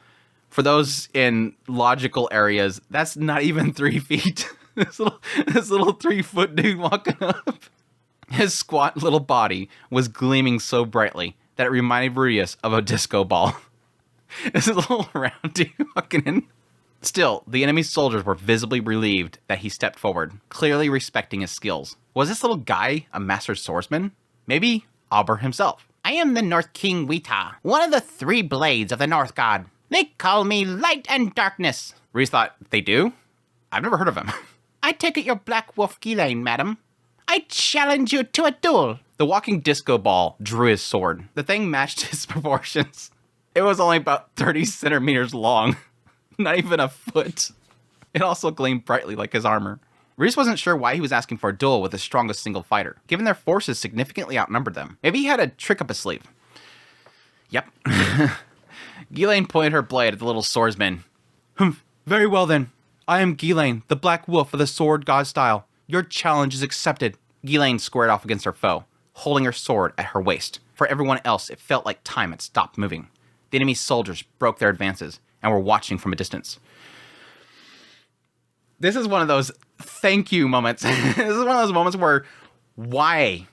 For those in logical areas, that's not even 3 feet. This little 3-foot dude walking up. His squat little body was gleaming so brightly that it reminded Rudius of a disco ball. This little round dude walking in. Still, the enemy's soldiers were visibly relieved that he stepped forward, clearly respecting his skills. Was this little guy a master swordsman? Maybe Auber himself. "I am the North King Wita, one of the 3 blades of the North God. They call me Light and Darkness." Rudius thought, they do? I've never heard of him. "I take it you're Black Wolf Ghislaine, madam. I challenge you to a duel." The walking disco ball drew his sword. The thing matched his proportions. It was only about 30 centimeters long. Not even a foot. It also gleamed brightly like his armor. Rudius wasn't sure why he was asking for a duel with the strongest single fighter, given their forces significantly outnumbered them. Maybe he had a trick up his sleeve. Yep. Ghislaine pointed her blade at the little swordsman. "Humph, very well then. I am Ghislaine, the Black Wolf of the Sword God style. Your challenge is accepted." Ghislaine squared off against her foe, holding her sword at her waist. For everyone else, it felt like time had stopped moving. The enemy's soldiers broke their advances and were watching from a distance. This is one of those thank you moments. This is one of those moments where, why?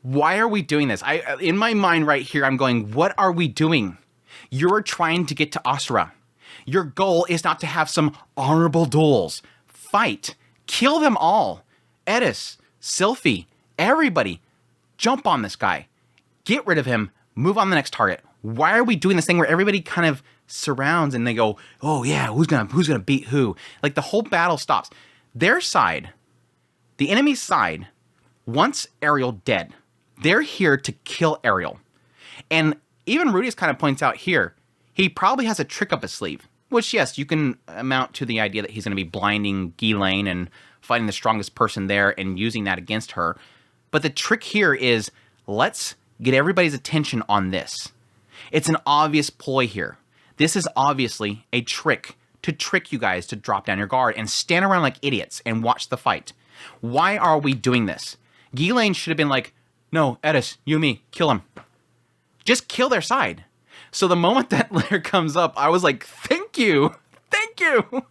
Why are we doing this? In my mind right here, I'm going, what are we doing? You're trying to get to Asura. Your goal is not to have some honorable duels. Fight. Kill them all. Edis, Sylphie, everybody. Jump on this guy. Get rid of him. Move on to the next target. Why are we doing this thing where everybody kind of surrounds and they go, "Oh yeah, who's gonna beat who?" Like the whole battle stops. Their side, the enemy's side, wants Ariel dead. They're here to kill Ariel. And even Rudius kind of points out here, he probably has a trick up his sleeve. Which, yes, you can amount to the idea that he's going to be blinding Ghislaine and fighting the strongest person there and using that against her. But the trick here is, let's get everybody's attention on this. It's an obvious ploy here. This is obviously a trick to trick you guys to drop down your guard and stand around like idiots and watch the fight. Why are we doing this? Ghislaine should have been like, "No, Edis, you and me, kill him." Just kill their side. So the moment that layer comes up, I was like, thank you. Thank you.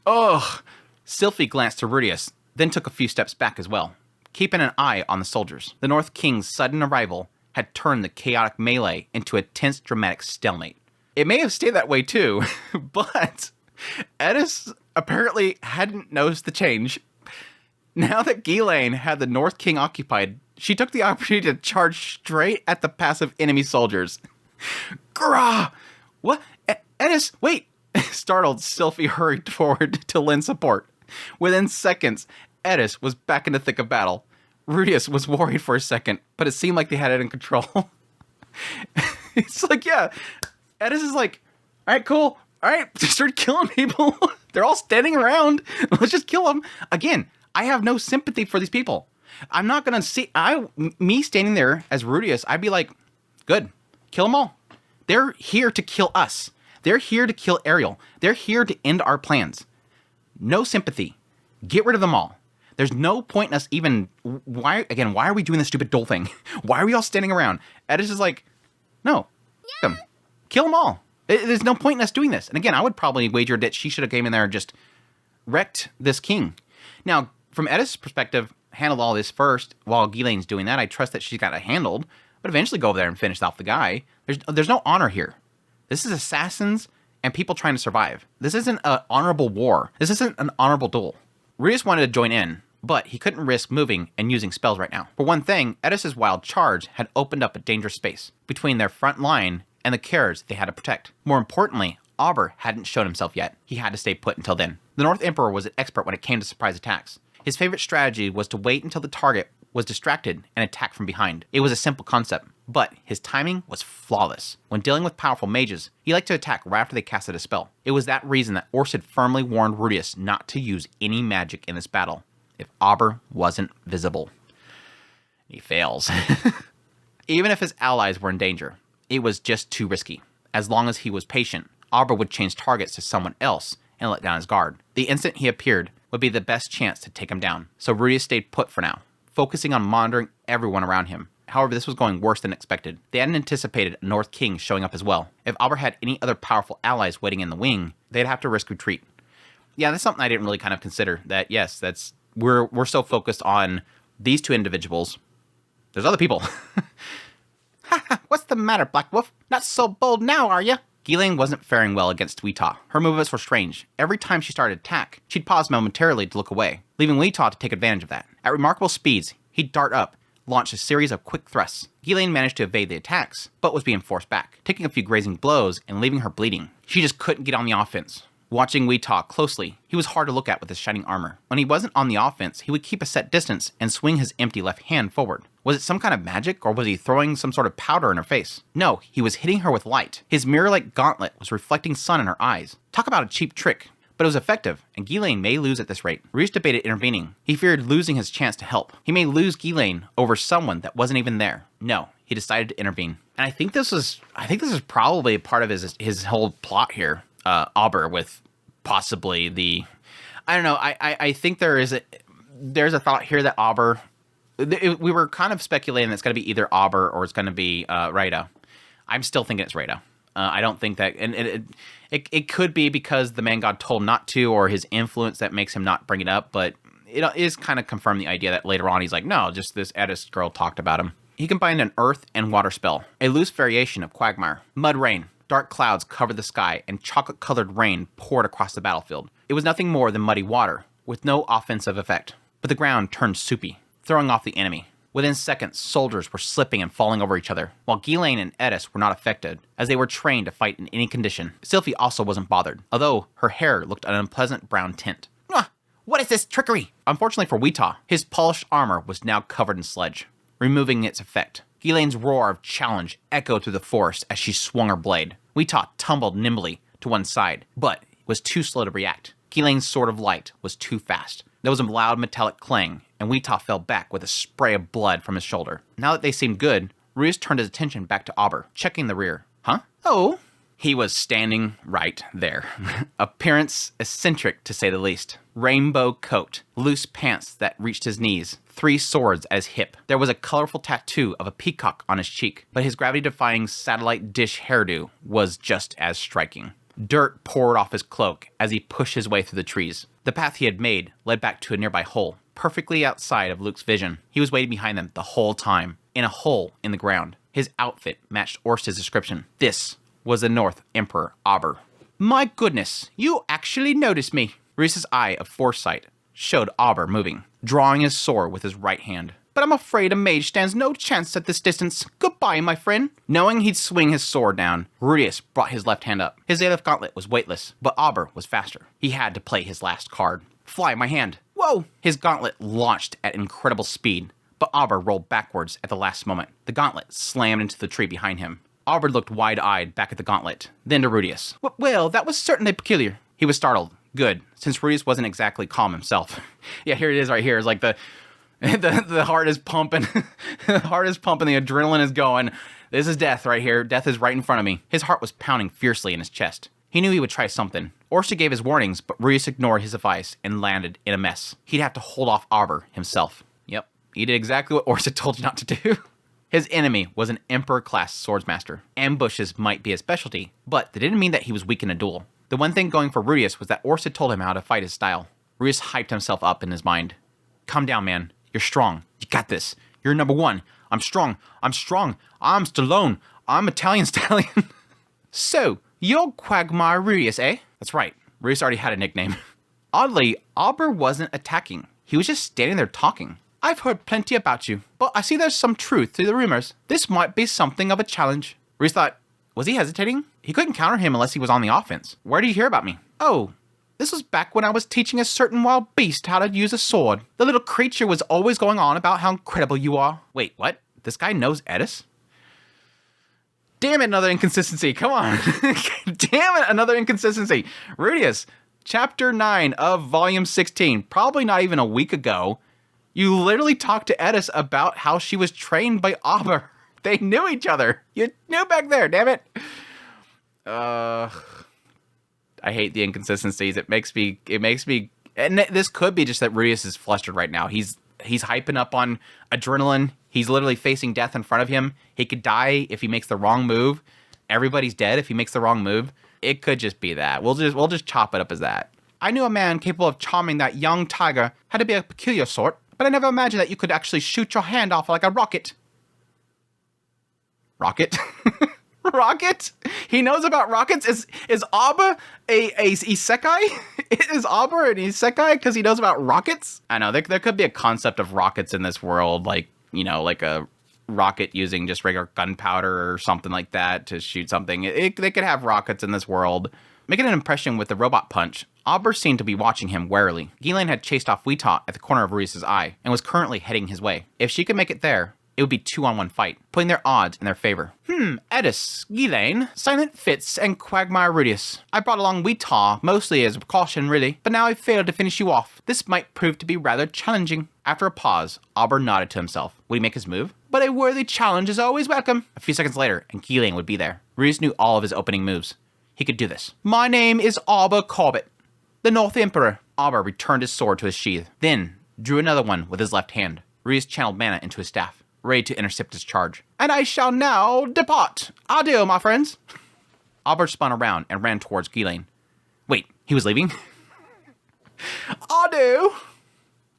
Oh. Sylphie glanced to Rudius, then took a few steps back as well, keeping an eye on the soldiers. The North King's sudden arrival had turned the chaotic melee into a tense, dramatic stalemate. It may have stayed that way too, but Edis apparently hadn't noticed the change. Now that Ghislaine had the North King occupied, she took the opportunity to charge straight at the passive enemy soldiers. Grah! What? Edis, wait! Startled, Sylphie hurried forward to lend support. Within seconds, Edis was back in the thick of battle. Rudius was worried for a second, but it seemed like they had it in control. It's like, yeah. Edis is like, all right, cool. All right, just start killing people. They're all standing around. Let's just kill them. Again, I have no sympathy for these people. I'm not going to see... me standing there as Rudius, I'd be like, good. Kill them all. They're here to kill us. They're here to kill Ariel. They're here to end our plans. No sympathy. Get rid of them all. There's no point in us even... Why are we doing this stupid duel thing? Why are we all standing around? Edis is like, no. Them. Kill them all. There's no point in us doing this. And again, I would probably wager that she should have came in there and just wrecked this king. Now, from Edis' perspective, handled all this first while Ghislaine's doing that. I trust that she's got it handled, but eventually go over there and finish off the guy. There's no honor here. This is assassins and people trying to survive. This isn't an honorable war. This isn't an honorable duel. Rudius wanted to join in, but he couldn't risk moving and using spells right now. For one thing, Edis' wild charge had opened up a dangerous space between their front line and the carriers they had to protect. More importantly, Auber hadn't shown himself yet. He had to stay put until then. The North Emperor was an expert when it came to surprise attacks. His favorite strategy was to wait until the target was distracted and attack from behind. It was a simple concept, but his timing was flawless. When dealing with powerful mages, he liked to attack right after they casted a spell. It was that reason that Orsted firmly warned Rudius not to use any magic in this battle if Auber wasn't visible. He fails. Even if his allies were in danger, it was just too risky. As long as he was patient, Auber would change targets to someone else and let down his guard. The instant he appeared would be the best chance to take him down. So Rudius stayed put for now, focusing on monitoring everyone around him. However, this was going worse than expected. They hadn't anticipated a North King showing up as well. If Auber had any other powerful allies waiting in the wing, they'd have to risk retreat. Yeah, that's something I didn't really kind of consider. That yes, we're so focused on these two individuals. There's other people. What's the matter, Black Wolf? Not so bold now, are you? Ghislaine wasn't faring well against Weetah. Her movements were strange. Every time she started attack, she'd pause momentarily to look away, leaving Weetah to take advantage of that. At remarkable speeds, he'd dart up, launch a series of quick thrusts. Ghislaine managed to evade the attacks, but was being forced back, taking a few grazing blows and leaving her bleeding. She just couldn't get on the offense. Watching Weetah closely, he was hard to look at with his shining armor. When he wasn't on the offense, he would keep a set distance and swing his empty left hand forward. Was it some kind of magic, or was he throwing some sort of powder in her face? No, he was hitting her with light. His mirror-like gauntlet was reflecting sun in her eyes. Talk about a cheap trick. But it was effective, and Ghislaine may lose at this rate. Rudius debated intervening. He feared losing his chance to help. He may lose Ghislaine over someone that wasn't even there. No, he decided to intervene. And I think this is probably a part of his whole plot here. Auber with possibly the... I don't know, I think there's a thought here that Auber... We were kind of speculating that it's going to be either Auber or it's going to be Rhaeda. I'm still thinking it's Rhaeda. I don't think that... And it could be because the man god told not to, or his influence that makes him not bring it up, but it is kind of confirmed the idea that later on he's like, no, just this Edis girl talked about him. He combined an earth and water spell, a loose variation of Quagmire. Mud rain. Dark clouds covered the sky, and chocolate-colored rain poured across the battlefield. It was nothing more than muddy water, with no offensive effect. But the ground turned soupy, throwing off the enemy. Within seconds, soldiers were slipping and falling over each other, while Ghislaine and Edis were not affected, as they were trained to fight in any condition. Sylphie also wasn't bothered, although her hair looked an unpleasant brown tint. What is this trickery? Unfortunately for Weetah, his polished armor was now covered in sludge, removing its effect. Ghislaine's roar of challenge echoed through the forest as she swung her blade. Weetah tumbled nimbly to one side, but was too slow to react. Ghislaine's sword of light was too fast. There was a loud metallic clang, and Weetah fell back with a spray of blood from his shoulder. Now that they seemed good, Rudius turned his attention back to Auber, checking the rear. Huh? Oh. He was standing right there. Appearance eccentric, to say the least. Rainbow coat, loose pants that reached his knees, 3 swords at his hip. There was a colorful tattoo of a peacock on his cheek, but his gravity-defying satellite dish hairdo was just as striking. Dirt poured off his cloak as he pushed his way through the trees. The path he had made led back to a nearby hole, perfectly outside of Luke's vision. He was waiting behind them the whole time, in a hole in the ground. His outfit matched Orsted's description. This was the North Emperor Auber. My goodness, you actually noticed me. Rudius's eye of foresight showed Auber moving, drawing his sword with his right hand. But I'm afraid a mage stands no chance at this distance. Goodbye, my friend. Knowing he'd swing his sword down, Rudius brought his left hand up. His Aleph gauntlet was weightless, but Auber was faster. He had to play his last card. Fly, my hand. Whoa! His gauntlet launched at incredible speed, but Auber rolled backwards at the last moment. The gauntlet slammed into the tree behind him. Auber looked wide-eyed back at the gauntlet, then to Rudius. Well, that was certainly peculiar. He was startled. Good, since Rudius wasn't exactly calm himself. Yeah, here it is right here. It's like the heart is pumping. The heart is pumping, the adrenaline is going. This is death right here. Death is right in front of me. His heart was pounding fiercely in his chest. He knew he would try something. Orsted gave his warnings, but Rudius ignored his advice and landed in a mess. He'd have to hold off Auber himself. Yep, he did exactly what Orsted told you not to do. His enemy was an Emperor-class swordsmaster. Ambushes might be his specialty, but that didn't mean that he was weak in a duel. The one thing going for Rudius was that Orsted told him how to fight his style. Rudius hyped himself up in his mind. Calm down, man. You're strong. You got this. You're number one. I'm strong. I'm strong. I'm Stallone. I'm Italian Stallion. So, you're Quagmire Rudius, eh? That's right. Rudius already had a nickname. Oddly, Auber wasn't attacking. He was just standing there talking. I've heard plenty about you, but I see there's some truth to the rumors. This might be something of a challenge. Rudius thought, was he hesitating? He couldn't counter him unless he was on the offense. Where did you hear about me? Oh, this was back when I was teaching a certain wild beast how to use a sword. The little creature was always going on about how incredible you are. Wait, what? This guy knows Edis? Damn it, another inconsistency. Come on. Damn it, another inconsistency. Rudius, Chapter 9 of Volume 16, probably not even a week ago, you literally talked to Edis about how she was trained by Auber. They knew each other. You knew back there, damn it. I hate the inconsistencies. It makes me, and this could be just that Rudius is flustered right now. He's hyping up on adrenaline. He's literally facing death in front of him. He could die if he makes the wrong move. Everybody's dead if he makes the wrong move. It could just be that. We'll just chop it up as that. I knew a man capable of charming that young tiger had to be a peculiar sort, but I never imagined that you could actually shoot your hand off like a rocket. Rocket? Rocket? He knows about rockets? Is Auber a isekai? Is Auber an isekai because he knows about rockets? I know, there could be a concept of rockets in this world, like, you know, like a rocket using just regular gunpowder or something like that to shoot something. They could have rockets in this world. Making an impression with the robot punch, Auber seemed to be watching him warily. Ghislaine had chased off Weetah at the corner of Rudius' eye and was currently heading his way. If she could make it there, it would be 2-on-1 fight, putting their odds in their favor. Edis, Ghislaine, Silent Fitz, and Quagmire Rudius. I brought along Weetah, mostly as a precaution, really, but now I've failed to finish you off. This might prove to be rather challenging. After a pause, Auber nodded to himself. Would he make his move? But a worthy challenge is always welcome. A few seconds later, and Ghislaine would be there. Rudius knew all of his opening moves. He could do this. My name is Auber Corbett, the North Emperor. Auber returned his sword to his sheath, then drew another one with his left hand. Rudius channeled mana into his staff, ready to intercept his charge. And I shall now depart. Adieu, my friends. Auber spun around and ran towards Ghislaine. Wait, he was leaving? Adieu.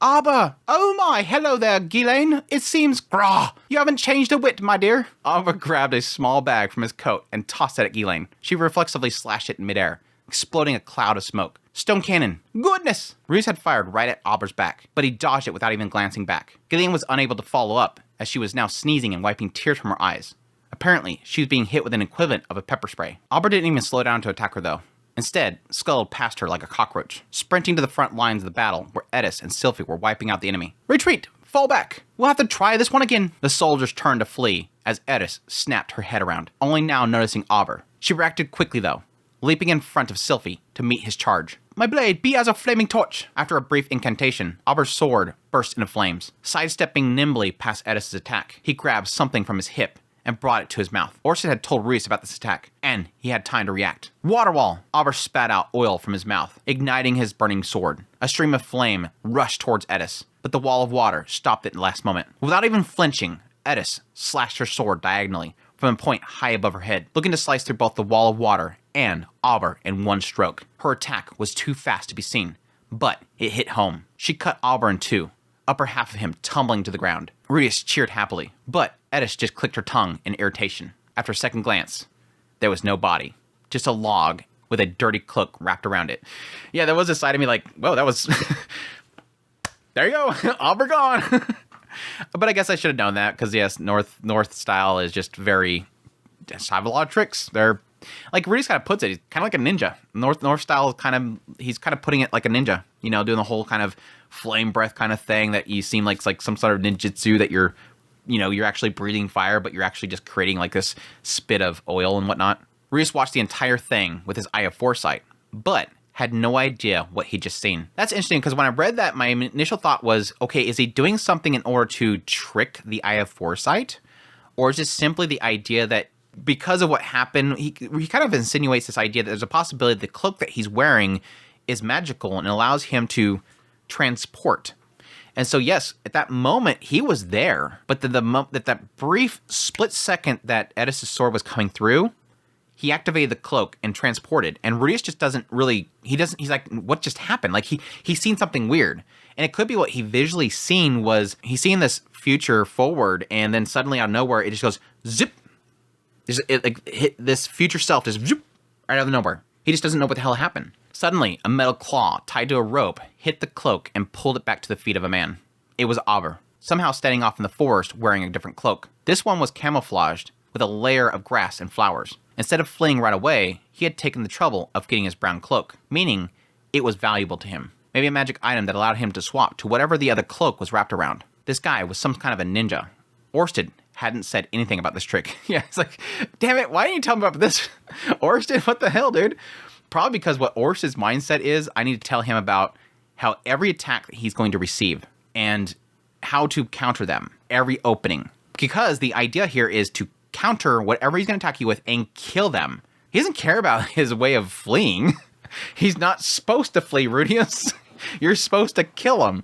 Auber! Oh my, hello there, Ghislaine. It seems, grah, you haven't changed a whit, my dear. Auber grabbed a small bag from his coat and tossed it at Ghislaine. She reflexively slashed it in midair, exploding a cloud of smoke. Stone cannon. Goodness! Rudius had fired right at Auber's back, but he dodged it without even glancing back. Ghislaine was unable to follow up, as she was now sneezing and wiping tears from her eyes. Apparently, she was being hit with an equivalent of a pepper spray. Auber didn't even slow down to attack her, though. Instead, scuttled past her like a cockroach, sprinting to the front lines of the battle where Edis and Sylphie were wiping out the enemy. Retreat! Fall back! We'll have to try this one again! The soldiers turned to flee as Edis snapped her head around, only now noticing Auber. She reacted quickly, though, leaping in front of Sylphie to meet his charge. My blade, be as a flaming torch! After a brief incantation, Auber's sword burst into flames. Sidestepping nimbly past Edis' attack, he grabbed something from his hip and brought it to his mouth. Orsted had told Rudius about this attack, and he had time to react. Water wall! Auber spat out oil from his mouth, igniting his burning sword. A stream of flame rushed towards Edis, but the wall of water stopped it at the last moment. Without even flinching, Edis slashed her sword diagonally from a point high above her head, looking to slice through both the wall of water and Auber in one stroke. Her attack was too fast to be seen, but it hit home. She cut Auber in two, upper half of him tumbling to the ground. Rudius cheered happily, but Edis just clicked her tongue in irritation. After a second glance, there was no body, just a log with a dirty cloak wrapped around it. Yeah, there was a side of me like, whoa, that was... There you go, Auber gone. But I guess I should have known that, because yes, North style is just very... Just have a lot of tricks. They're... Like Rudius kind of puts it, he's kind of like a ninja. North style is he's kind of putting it like a ninja, you know, doing the whole kind of flame breath kind of thing that you seem like it's like some sort of ninjutsu that you're actually breathing fire, but you're actually just creating like this spit of oil and whatnot. Rudius watched the entire thing with his eye of foresight, but had no idea what he'd just seen. That's interesting because when I read that, my initial thought was, okay, is he doing something in order to trick the eye of foresight? Or is it simply the idea that because of what happened, he kind of insinuates this idea that there's a possibility the cloak that he's wearing is magical and allows him to transport. And so, yes, at that moment, he was there. But that brief split second that Edis' sword was coming through, he activated the cloak and transported. And Rudius just doesn't really, he's like, what just happened? Like, he's seen something weird. And it could be what he visually seen was, he's seeing this future forward, and then suddenly out of nowhere, it just goes, zip. This future self just, zip, right out of nowhere. He just doesn't know what the hell happened. Suddenly, a metal claw tied to a rope hit the cloak and pulled it back to the feet of a man. It was Auber, somehow standing off in the forest wearing a different cloak. This one was camouflaged with a layer of grass and flowers. Instead of fleeing right away, he had taken the trouble of getting his brown cloak, meaning it was valuable to him. Maybe a magic item that allowed him to swap to whatever the other cloak was wrapped around. This guy was some kind of a ninja. Orsted hadn't said anything about this trick. Yeah, it's like, damn it, why didn't you tell me about this? Orsted, what the hell, dude? Probably because what Orsted's mindset is, I need to tell him about how every attack that he's going to receive and how to counter them, every opening. Because the idea here is to counter whatever he's going to attack you with and kill them. He doesn't care about his way of fleeing. He's not supposed to flee, Rudius. You're supposed to kill him.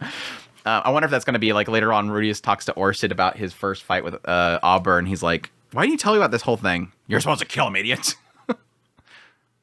I wonder if that's going to be like later on, Rudius talks to Orsted about his first fight with Auber, and he's like, why didn't you tell me about this whole thing? You're supposed to kill him, idiot.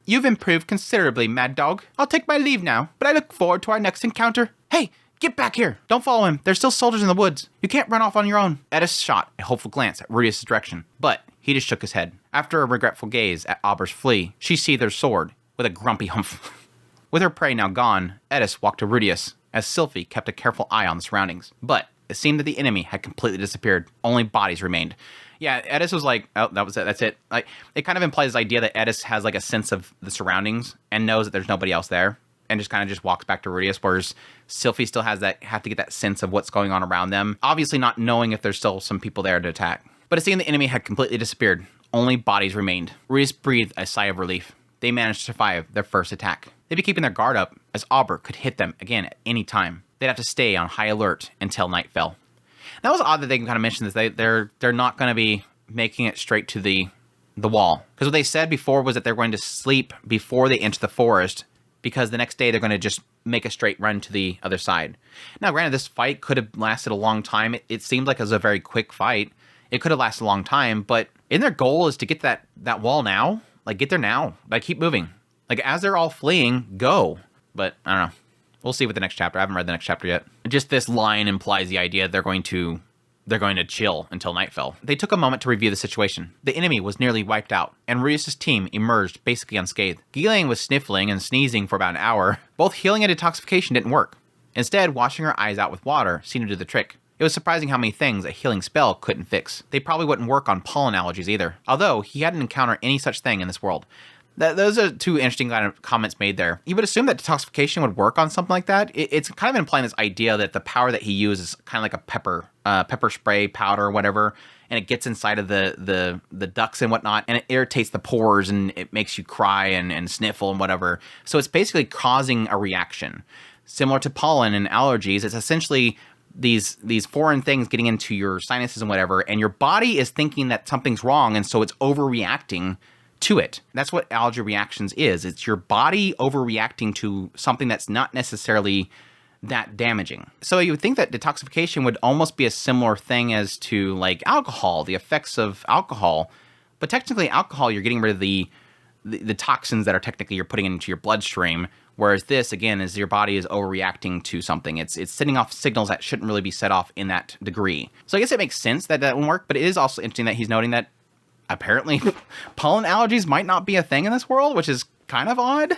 You've improved considerably, Mad Dog. I'll take my leave now, but I look forward to our next encounter. Hey, get back here. Don't follow him. There's still soldiers in the woods. You can't run off on your own. Edis shot a hopeful glance at Rudius' direction, but he just shook his head. After a regretful gaze at Auber's flea, she sheathed her sword with a grumpy humph. With her prey now gone, Edis walked to Rudius, as Sylphie kept a careful eye on the surroundings. But it seemed that the enemy had completely disappeared. Only bodies remained. Yeah, Edis was like, oh, that was it. That's it. Like, it kind of implies this idea that Edis has like a sense of the surroundings and knows that there's nobody else there, and just kind of just walks back to Rudius, whereas Sylphie still has to get that sense of what's going on around them. Obviously not knowing if there's still some people there to attack. But it seemed the enemy had completely disappeared. Only bodies remained. Rudius breathed a sigh of relief. They managed to survive their first attack. They'd be keeping their guard up, as Auber could hit them again at any time. They'd have to stay on high alert until night fell. That was odd that they kind of mentioned this. They're not going to be making it straight to the wall. Because what they said before was that they're going to sleep before they enter the forest, because the next day they're going to just make a straight run to the other side. Now, granted, this fight could have lasted a long time. It seemed like it was a very quick fight. It could have lasted a long time, but in their goal is to get that wall now. Like, get there now. Like, keep moving. Like, as they're all fleeing, go. But, I don't know. We'll see with the next chapter. I haven't read the next chapter yet. Just this line implies the idea they're going to chill until night fell. They took a moment to review the situation. The enemy was nearly wiped out, and Rudius' team emerged basically unscathed. Ghislaine was sniffling and sneezing for about an hour. Both healing and detoxification didn't work. Instead, washing her eyes out with water seemed to do the trick. It was surprising how many things a healing spell couldn't fix. They probably wouldn't work on pollen allergies either, although he hadn't encountered any such thing in this world. Those are two interesting kind of comments made there. You would assume that detoxification would work on something like that. It's kind of implying this idea that the power that he uses is kind of like a pepper spray powder or whatever, and it gets inside of the ducts and whatnot, and it irritates the pores, and it makes you cry and sniffle and whatever. So it's basically causing a reaction. Similar to pollen and allergies, it's essentially these foreign things getting into your sinuses and whatever, and your body is thinking that something's wrong, and so it's overreacting to it. That's what allergy reactions is. It's your body overreacting to something that's not necessarily that damaging. So you would think that detoxification would almost be a similar thing as to like alcohol, the effects of alcohol. But technically alcohol, you're getting rid of the toxins that are technically you're putting into your bloodstream. Whereas this, again, is your body is overreacting to something. It's sending off signals that shouldn't really be set off in that degree. So I guess it makes sense that won't work, but it is also interesting that he's noting that apparently pollen allergies might not be a thing in this world, which is kind of odd.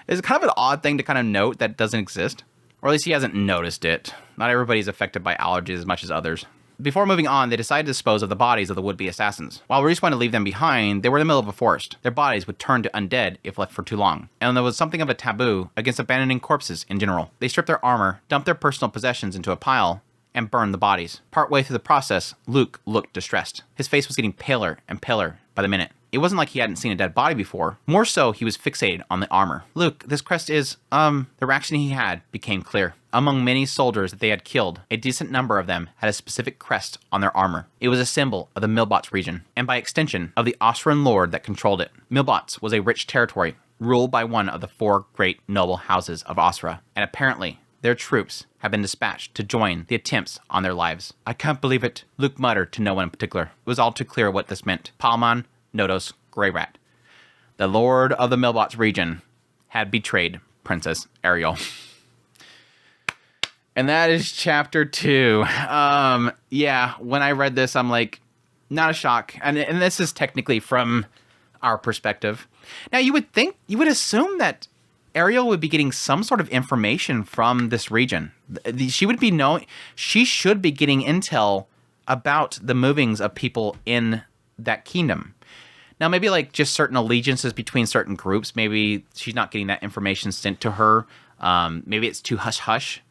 It's kind of an odd thing to kind of note that doesn't exist. Or at least he hasn't noticed it. Not everybody's affected by allergies as much as others. Before moving on, they decided to dispose of the bodies of the would-be assassins. While Reese wanted to leave them behind, they were in the middle of a forest. Their bodies would turn to undead if left for too long, and there was something of a taboo against abandoning corpses in general. They stripped their armor, dumped their personal possessions into a pile, and burned the bodies. Partway through the process, Luke looked distressed. His face was getting paler and paler by the minute. It wasn't like he hadn't seen a dead body before. More so, he was fixated on the armor. Luke, this crest is, The reaction he had became clear. Among many soldiers that they had killed, a decent number of them had a specific crest on their armor. It was a symbol of the Milbots region, and by extension, of the Osran lord that controlled it. Milbots was a rich territory, ruled by one of the 4 great noble houses of Osra, and apparently, their troops have been dispatched to join the attempts on their lives. I can't believe it, Luke muttered to no one in particular. It was all too clear what this meant. Palmon Nodos Greyrat, the lord of the Milbots region, had betrayed Princess Ariel. And that is chapter 2. Yeah, when I read this, I'm like, not a shock. And this is technically from our perspective. Now, you would assume that Ariel would be getting some sort of information from this region. She should be getting intel about the movings of people in that kingdom. Now, maybe like just certain allegiances between certain groups. Maybe she's not getting that information sent to her. Maybe it's too hush-hush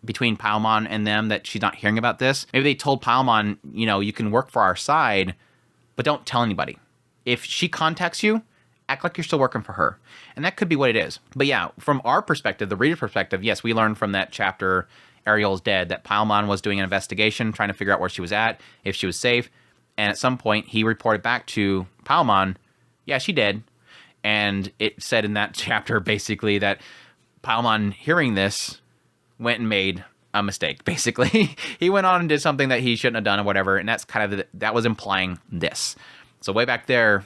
between Palmon and them that she's not hearing about this. Maybe they told Palmon, you can work for our side, but don't tell anybody. If she contacts you, act like you're still working for her. And that could be what it is. But yeah, from our perspective, the reader's perspective, yes, we learned from that chapter, Ariel's dead, that Palmon was doing an investigation, trying to figure out where she was at, if she was safe. And at some point, he reported back to Palmon, yeah, she dead. And it said in that chapter, basically, that Palmon, hearing this, went and made a mistake, basically. He went on and did something that he shouldn't have done or whatever, and that's kind of, that was implying this. So way back there,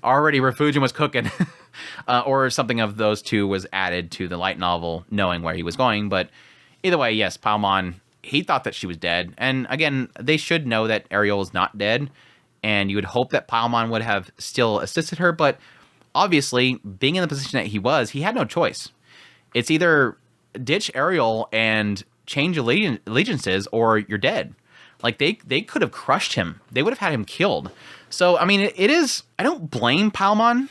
already Refugium was cooking, or something of those two was added to the light novel, knowing where he was going. But either way, yes, Palmon, he thought that she was dead. And again, they should know that Ariel is not dead, and you would hope that Palmon would have still assisted her, but obviously, being in the position that he had no choice. It's either ditch Ariel and change allegiances, or you're dead. Like, they could have crushed him. They would have had him killed. So, I mean, it is... I don't blame Palmon,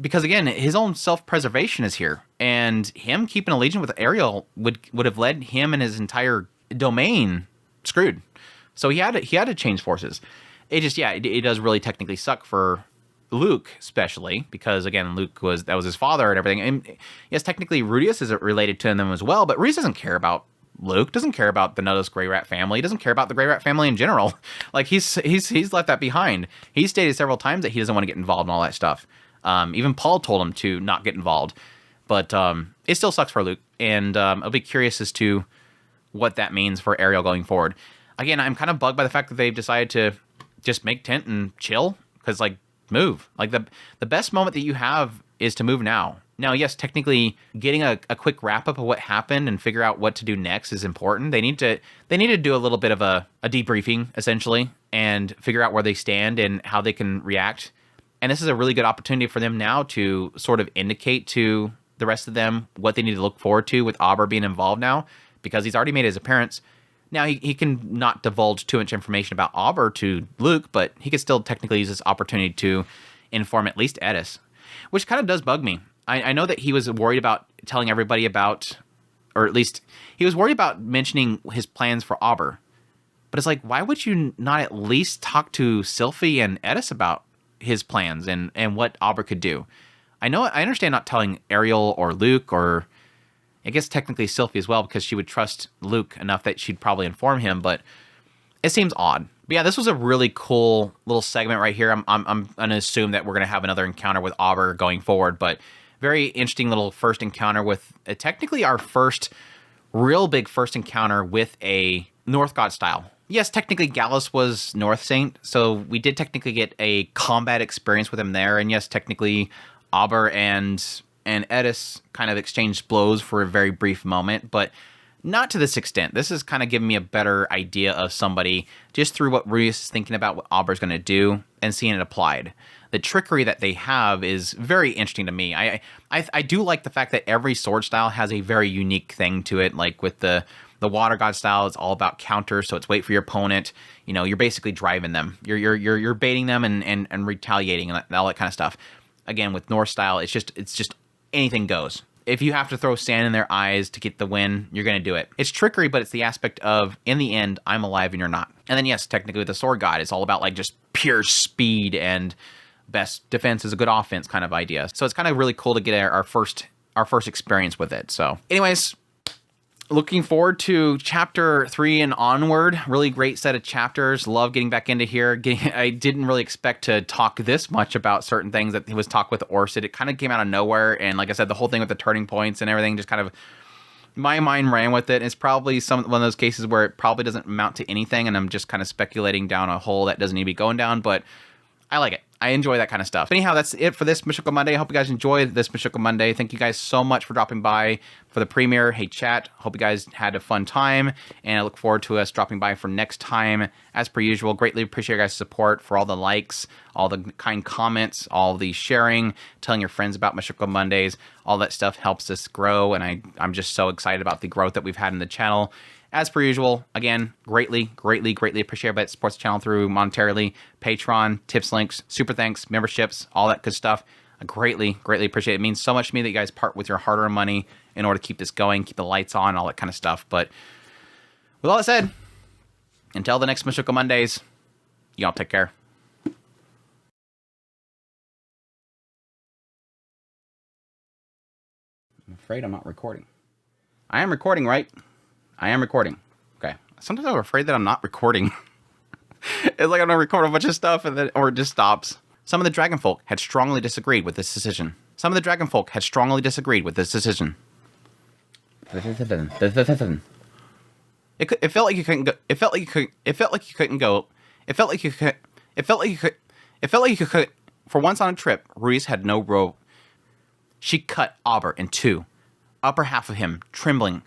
because, again, his own self-preservation is here. And him keeping allegiance with Ariel would have led him and his entire domain screwed. So he had to change forces. It just, yeah, it does really technically suck for Luke, especially, because, again, that was his father and everything. And yes, technically, Rudius is related to them as well, but Rudius doesn't care about Luke, doesn't care about the Nodos Greyrat family, doesn't care about the Greyrat family in general. Like, he's left that behind. He's stated several times that he doesn't want to get involved in all that stuff. Even Paul told him to not get involved. But it still sucks for Luke, and I'll be curious as to what that means for Ariel going forward. Again, I'm kind of bugged by the fact that they've decided to just make tent and chill, because, like, move. Like, the best moment that you have is to move now. Now, yes, technically, getting a quick wrap-up of what happened and figure out what to do next is important. They need to do a little bit of a debriefing, essentially, and figure out where they stand and how they can react. And this is a really good opportunity for them now to sort of indicate to the rest of them what they need to look forward to with Auber being involved now, because he's already made his appearance. Now, he can not divulge too much information about Auber to Luke, but he could still technically use this opportunity to inform at least Edis, which kind of does bug me. I know that he was worried about telling everybody about, or at least he was worried about mentioning his plans for Auber. But it's like, why would you not at least talk to Sylphie and Edis about his plans and what Auber could do? I understand not telling Ariel or Luke, or I guess technically Sylphie as well, because she would trust Luke enough that she'd probably inform him, but it seems odd. But yeah, this was a really cool little segment right here. I'm going to assume that we're going to have another encounter with Auber going forward, but very interesting little first encounter with technically our real big first encounter with a North God style. Yes, technically Gallus was North Saint, so we did technically get a combat experience with him there, and yes, technically Auber and Edis kind of exchanged blows for a very brief moment, but not to this extent. This is kind of giving me a better idea of somebody just through what Rudius is thinking about what Auber's going to do and seeing it applied. The trickery that they have is very interesting to me. I do like the fact that every sword style has a very unique thing to it, like with the The Water God style is all about counters, so it's wait for your opponent. You know, you're basically driving them. You're baiting them and retaliating and all that kind of stuff. Again, with Norse style, it's just anything goes. If you have to throw sand in their eyes to get the win, you're going to do it. It's trickery, but it's the aspect of, in the end, I'm alive and you're not. And then, yes, technically with the Sword God, it's all about like just pure speed and best defense is a good offense kind of idea. So it's kind of really cool to get our first experience with it. So anyways, looking forward to chapter 3 and onward. Really great set of chapters. Love getting back into here. I didn't really expect to talk this much about certain things that was talked with Orsted. It kind of came out of nowhere. And like I said, the whole thing with the turning points and everything just kind of, my mind ran with it. It's probably one of those cases where it probably doesn't amount to anything. And I'm just kind of speculating down a hole that doesn't need to be going down. But I like it. I enjoy that kind of stuff. Anyhow, that's it for this Mushoku Monday. I hope you guys enjoyed this Mushoku Monday. Thank you guys so much for dropping by for the premiere. Hey, chat. Hope you guys had a fun time, and I look forward to us dropping by for next time. As per usual, greatly appreciate your guys' support for all the likes, all the kind comments, all the sharing, telling your friends about Mushoku Mondays. All that stuff helps us grow, and I'm just so excited about the growth that we've had in the channel. As per usual, again, greatly appreciate everybody that supports the channel through monetarily, Patreon, tips, links, super thanks, memberships, all that good stuff. I greatly appreciate it. It means so much to me that you guys part with your hard-earned money in order to keep this going, keep the lights on, all that kind of stuff. But with all that said, until the next Mushoku Mondays, y'all take care. I'm afraid I'm not recording. I am recording, right? I am recording. Okay. Sometimes I'm afraid that I'm not recording. It's like I'm gonna record a bunch of stuff or it just stops. Some of the dragonfolk had strongly disagreed with this decision. It felt like you couldn't go. It felt like you could. For once on a trip, Ruiz had no rope. She cut Auber in two. Upper half of him, trembling,